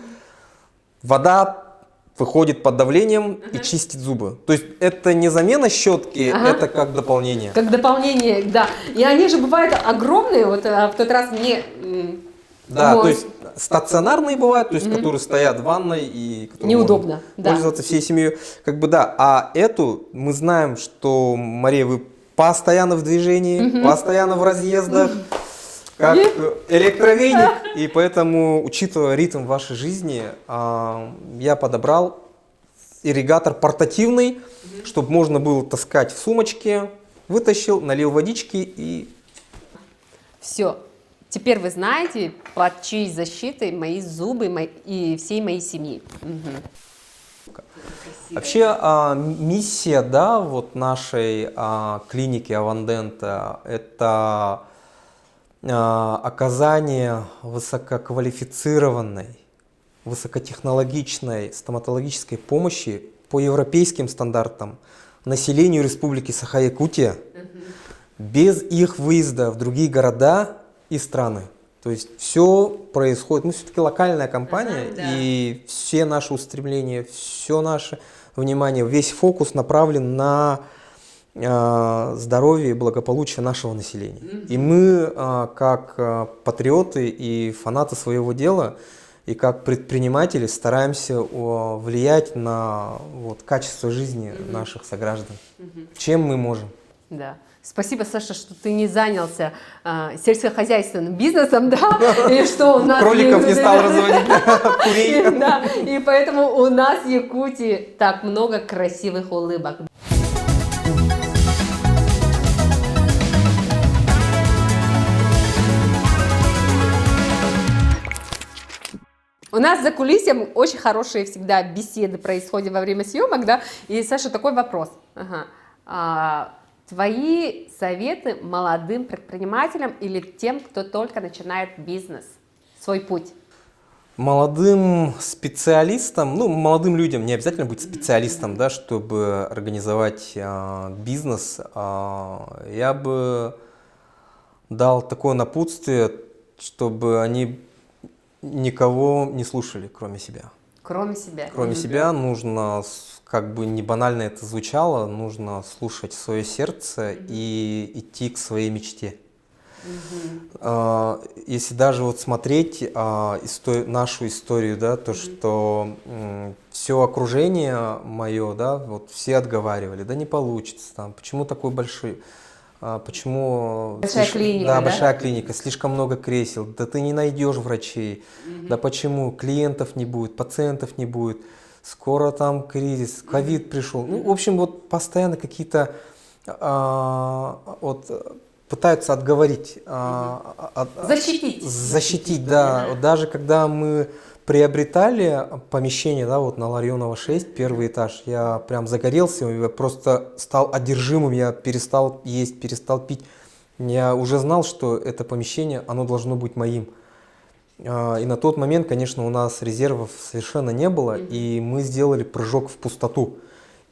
Вода выходит под давлением и чистит зубы. То есть это не замена щетки, это как дополнение. Как дополнение, да. И они же бывают огромные. Вот в тот раз мне... Да, мой- то есть стационарные бывают, то есть которые стоят в ванной и которые Неудобно, можно да. пользоваться всей семьей. Как бы да, а эту мы знаем, что, Мария, вы постоянно в движении, постоянно в разъездах, как электровеник, и поэтому, учитывая ритм вашей жизни, я подобрал ирригатор портативный, чтобы можно было таскать в сумочке, вытащил, налил водички и... Все. Теперь вы знаете, под чьей защитой мои зубы и всей моей семьи. Вообще миссия, да, вот нашей клиники Авандента — это оказание высококвалифицированной, высокотехнологичной стоматологической помощи по европейским стандартам населению Республики Саха-Якутия без их выезда в другие города и страны. То есть все происходит, мы все-таки локальная компания, и все наши устремления, все наше внимание, весь фокус направлен на здоровье и благополучие нашего населения. И мы, как патриоты и фанаты своего дела, и как предприниматели, стараемся влиять на качество жизни наших сограждан. Чем мы можем. Да. Спасибо, Саша, что ты не занялся сельскохозяйственным бизнесом, да, и что у нас... Кроликов не стал разводить, курей. Да, и поэтому у нас в Якутии так много красивых улыбок. У нас за кулисьем очень хорошие всегда беседы происходят во время съемок, да, и, Саша, такой вопрос. Твои советы молодым предпринимателям или тем, кто только начинает бизнес, свой путь? Молодым специалистам, молодым людям не обязательно быть специалистом, да, чтобы организовать бизнес. Я бы дал такое напутствие, чтобы они никого не слушали, кроме себя. Кроме себя. Кроме себя нужно, как бы не банально это звучало, нужно слушать свое сердце и идти к своей мечте. Если даже вот смотреть нашу историю, да, то что все окружение мое, да, вот все отговаривали, да не получится, там, почему такой большой, почему большая клиника, да, да? большая клиника, слишком много кресел, да ты не найдешь врачей, да почему клиентов не будет, пациентов не будет, скоро там кризис, ковид пришел, в общем вот постоянно какие-то пытаются отговорить, защитить, да. Вот даже когда мы приобретали помещение, да, вот на Ларионова 6, первый этаж, я прям загорелся, я просто стал одержимым, я перестал есть, перестал пить. Я уже знал, что это помещение, оно должно быть моим. И на тот момент, конечно, у нас резервов совершенно не было, и мы сделали прыжок в пустоту.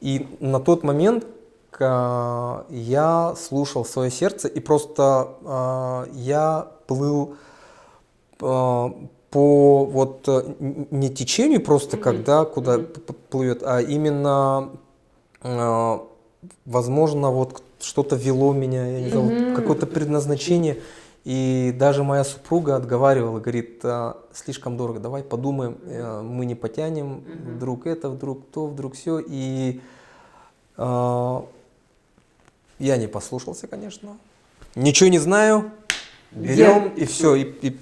И на тот момент я слушал свое сердце, и просто я плыл по не течению просто, когда куда плывет, а именно, возможно, вот что-то вело меня, я не знаю, какое-то предназначение. И даже моя супруга отговаривала, говорит, слишком дорого, давай подумаем, мы не потянем, вдруг это, вдруг то, вдруг все. И я не послушался, конечно. Ничего не знаю, берем и все, и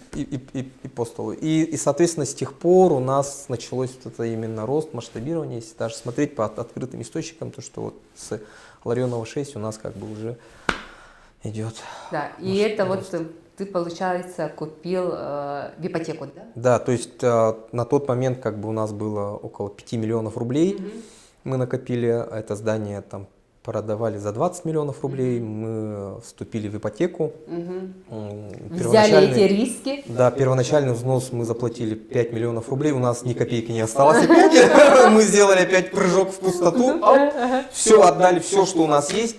по столу. И, соответственно, с тех пор у нас началось вот это именно рост, масштабирование. Если даже смотреть по открытым источникам, то что вот с Ларионова 6 у нас как бы уже идет. Да, и это вот ты, получается, купил в ипотеку, да? Да, то есть на тот момент как бы у нас было около 5 миллионов рублей. Мы накопили, это здание там продавали за 20 миллионов рублей, мы вступили в ипотеку. Взяли эти риски. Да, первоначальный взнос мы заплатили 5 миллионов рублей, у нас ни копейки не осталось опять. Мы сделали опять прыжок в пустоту, все отдали, все, что у нас есть.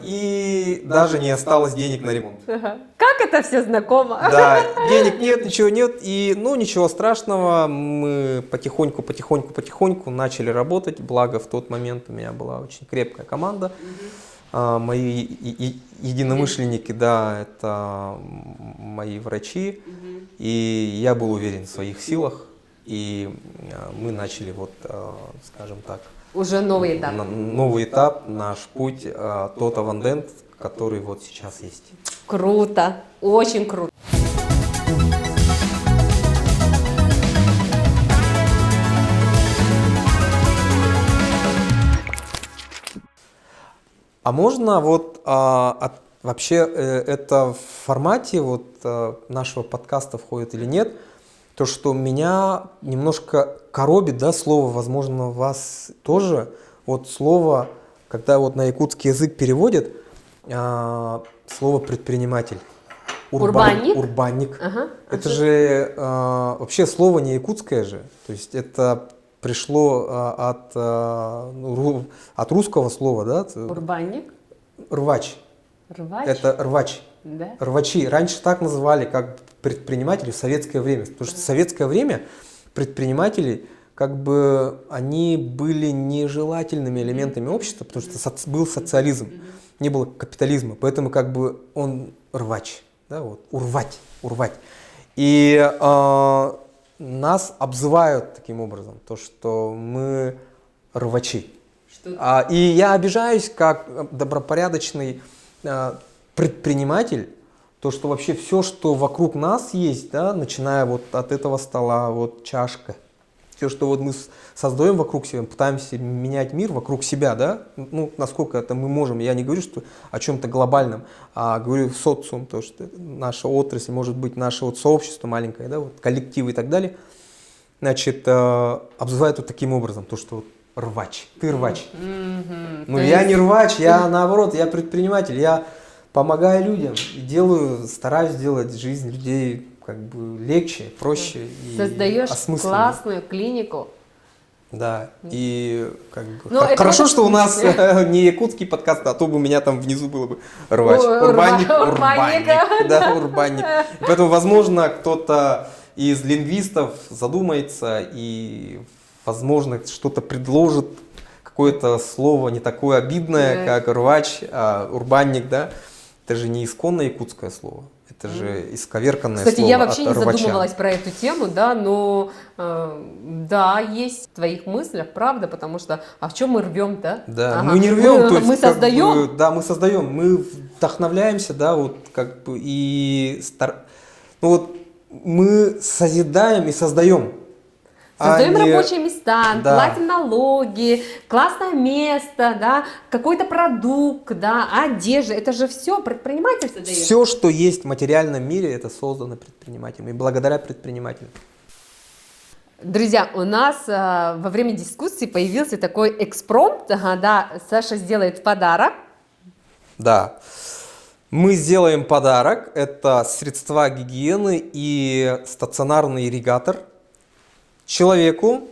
И даже не осталось денег на ремонт. Как это все знакомо? Да, денег нет, ничего нет. И, ну, ничего страшного, мы потихоньку начали работать. Благо, в тот момент у меня была очень крепкая команда. Мои единомышленники, да, это мои врачи. И я был уверен в своих силах. И мы начали, вот, скажем так, Уже новый этап. новый этап, наш путь, тот авандент, который вот сейчас есть. Круто, очень круто. А можно вот вообще это в формате вот нашего подкаста входит или нет? То, что меня немножко коробит, да, слово, возможно, вас тоже, вот слово, когда вот на якутский язык переводят, слово предприниматель. Урбанник? Урбанник. Ага. Это же вообще слово не якутское же, то есть это пришло от русского слова, да? Урбанник? Рвач. Рвач? Это рвач. Да? Рвачи. Раньше так называли, как предприниматели в советское время. Потому что в советское время предприниматели, как бы, они были нежелательными элементами общества, потому что был социализм, не было капитализма. Поэтому, как бы, он рвач. Да, вот, урвать. И нас обзывают таким образом, то, что мы рвачи. И я обижаюсь, как добропорядочный предприниматель, то, что вообще все, что вокруг нас есть, да, начиная вот от этого стола, вот чашка, все, что вот мы создаем вокруг себя, пытаемся менять мир вокруг себя, да, ну, насколько это мы можем. Я не говорю, что о чем-то глобальном, а говорю социум, то, что наша отрасль, может быть, наше вот сообщество маленькое, да, вот коллективы и так далее, значит, обзывают вот таким образом, то, что вот рвач, ты рвач. Ну, я не рвач, я наоборот, я предприниматель, я помогаю людям и делаю, стараюсь сделать жизнь людей как бы легче, проще и Создаешь осмысленнее. классную клинику. Да, и как бы Ну, это хорошо, вот- что у нас не якутский подкаст, а то бы у меня там внизу было бы рвач. Урбанник. Да, урбанник. И поэтому, возможно, кто-то из лингвистов задумается и, возможно, что-то предложит, какое-то слово не такое обидное, как рвач, а урбанник, да. Это же не исконно якутское слово. Это же исковерканное Кстати, слово я вообще не от рвача. задумывалась про эту тему, да, но да, есть в твоих мыслях, правда, потому что, а в чем мы рвем-то? Да, Ага. мы не рвем, то есть мы как создаем. бы, да, мы создаем, мы вдохновляемся, да, вот как бы ну вот мы созидаем и создаем. Создаем а не- рабочие места, Да. платим налоги, классное место, да, какой-то продукт, да, одежда. Это же все предприниматель создает. Все, что есть в материальном мире, это создано предпринимателями, и благодаря предпринимателям. Друзья, у нас во время дискуссии появился такой экспромт, да, Саша сделает подарок. Да. Мы сделаем подарок. Это средства гигиены и стационарный ирригатор человеку,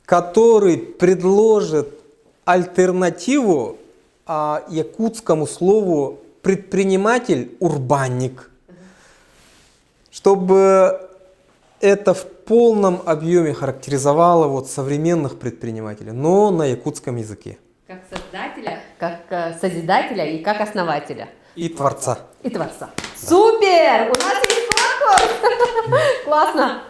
который предложит альтернативу якутскому слову предприниматель, урбанник, чтобы это в полном объеме характеризовало вот современных предпринимателей, но на якутском языке. Как создателя, как созидателя и как основателя. И творца. И творца. Супер! У нас есть конкурс! Классно!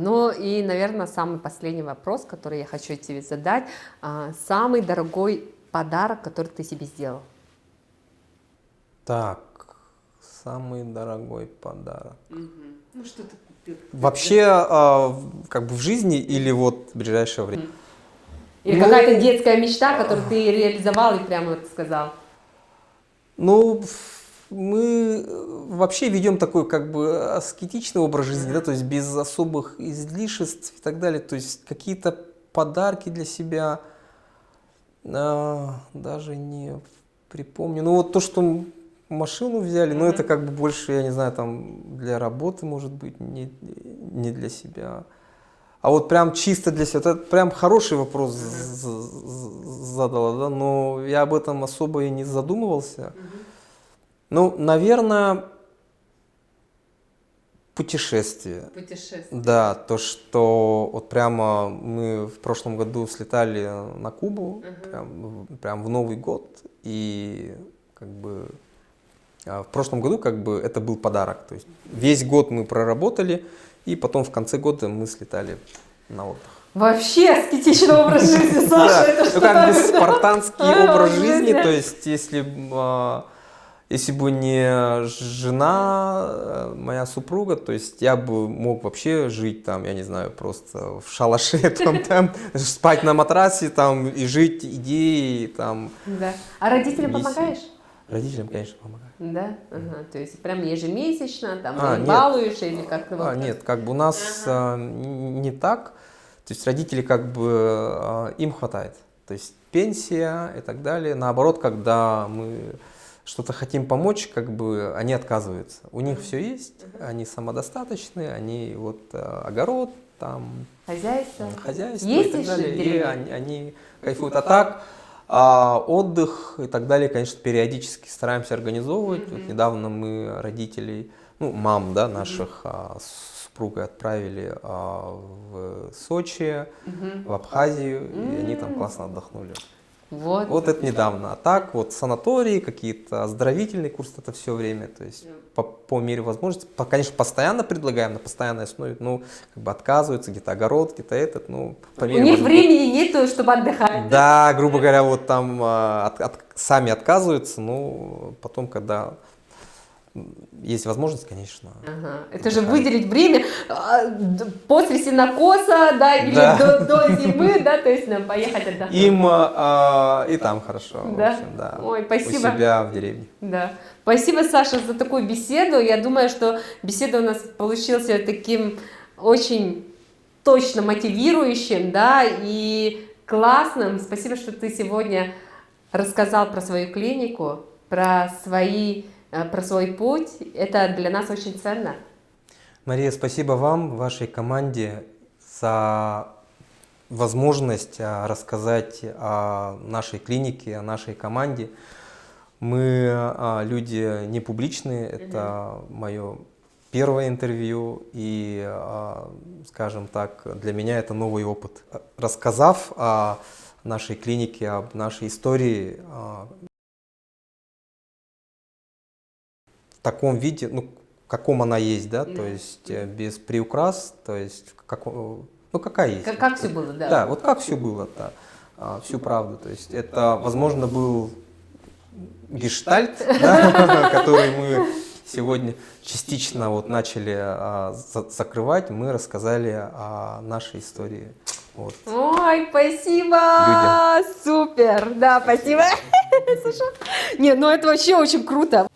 Ну и, наверное, самый последний вопрос, который я хочу тебе задать. Самый дорогой подарок, который ты себе сделал? Так, самый дорогой подарок. Ну что ты Вообще, как бы в жизни или вот в ближайшее время? Или Ну, какая-то детская мечта, которую ты реализовал и прямо вот сказал? Ну, мы вообще ведем такой как бы аскетичный образ жизни, да, то есть без особых излишеств и так далее. То есть какие-то подарки для себя даже не припомню. Ну вот то, что машину взяли, но это как бы больше, я не знаю, там для работы, может быть, не для себя. А вот прям чисто для себя, это прям хороший вопрос задала, да, но я об этом особо и не задумывался. Ну, наверное, путешествие. Путешествие. Да, то, что вот прямо мы в прошлом году слетали на Кубу, прям в Новый год, и как бы в прошлом году как бы это был подарок. То есть весь год мы проработали, и потом в конце года мы слетали на отдых. Вообще аскетичный образ жизни, Саша, это Ну, что как бы такое? спартанский образ жизни, жизни. то есть если бы не жена, моя супруга, то есть я бы мог вообще жить там, я не знаю, просто в шалаше, там спать на матрасе там и жить идеей там. Да. А родителям миссией. помогаешь? Родителям, конечно, помогаю. Да, ага. То есть прям ежемесячно, там, Нет. балуешь или как-то вот. Нет, как бы у нас не так, то есть родители как бы им хватает, то есть пенсия и так далее. Наоборот, когда мы что-то хотим помочь, как бы они отказываются. У них все есть, они самодостаточны, они вот огород, там Хозяйство. хозяйство Есть и так еще далее. И деревня? они кайфуют. А так, отдых и так далее, конечно, периодически стараемся организовывать. Вот недавно мы родителей, ну, мам, да, наших с супругой отправили в Сочи, в Абхазию, и они там классно отдохнули. Вот. Вот это недавно. А так, вот санатории, какие-то оздоровительные курсы, это все время. То есть по мере возможности, конечно, постоянно предлагаем на постоянной основе, ну, как бы отказываются, где-то огород, где-то этот, ну, по У мере них возможности. времени нету, чтобы отдыхать. Да, грубо говоря, вот там сами отказываются, ну, потом, когда есть возможность, конечно. Ага. Это же выделить время после сенокоса, да, или Да. до зимы, да, то есть нам поехать отдохнуть. Им и там хорошо, Да? в общем, да. Ой, У спасибо. себя в деревне. Да. Спасибо, Саша, за такую беседу. Я думаю, что беседа у нас получилась таким очень точно мотивирующим, да, и классным. Спасибо, что ты сегодня рассказал про свою клинику, про свой путь. Это для нас очень ценно. Мария, спасибо вам, вашей команде за возможность рассказать о нашей клинике, о нашей команде. Мы люди не публичные, это мое первое интервью, и, скажем так, для меня это новый опыт. Рассказав о нашей клинике, об нашей истории в таком виде, ну, в каком она есть, да, то есть без приукрас, то есть ну, какая есть. Как все было, да? Да, вот как все было, да, всю правду. То есть это, возможно, был гештальт, да, который мы сегодня частично вот начали закрывать. Мы рассказали о нашей истории. Вот. Ой, спасибо! Людям. Супер! Да, спасибо. Слушай. Не, ну это вообще очень круто.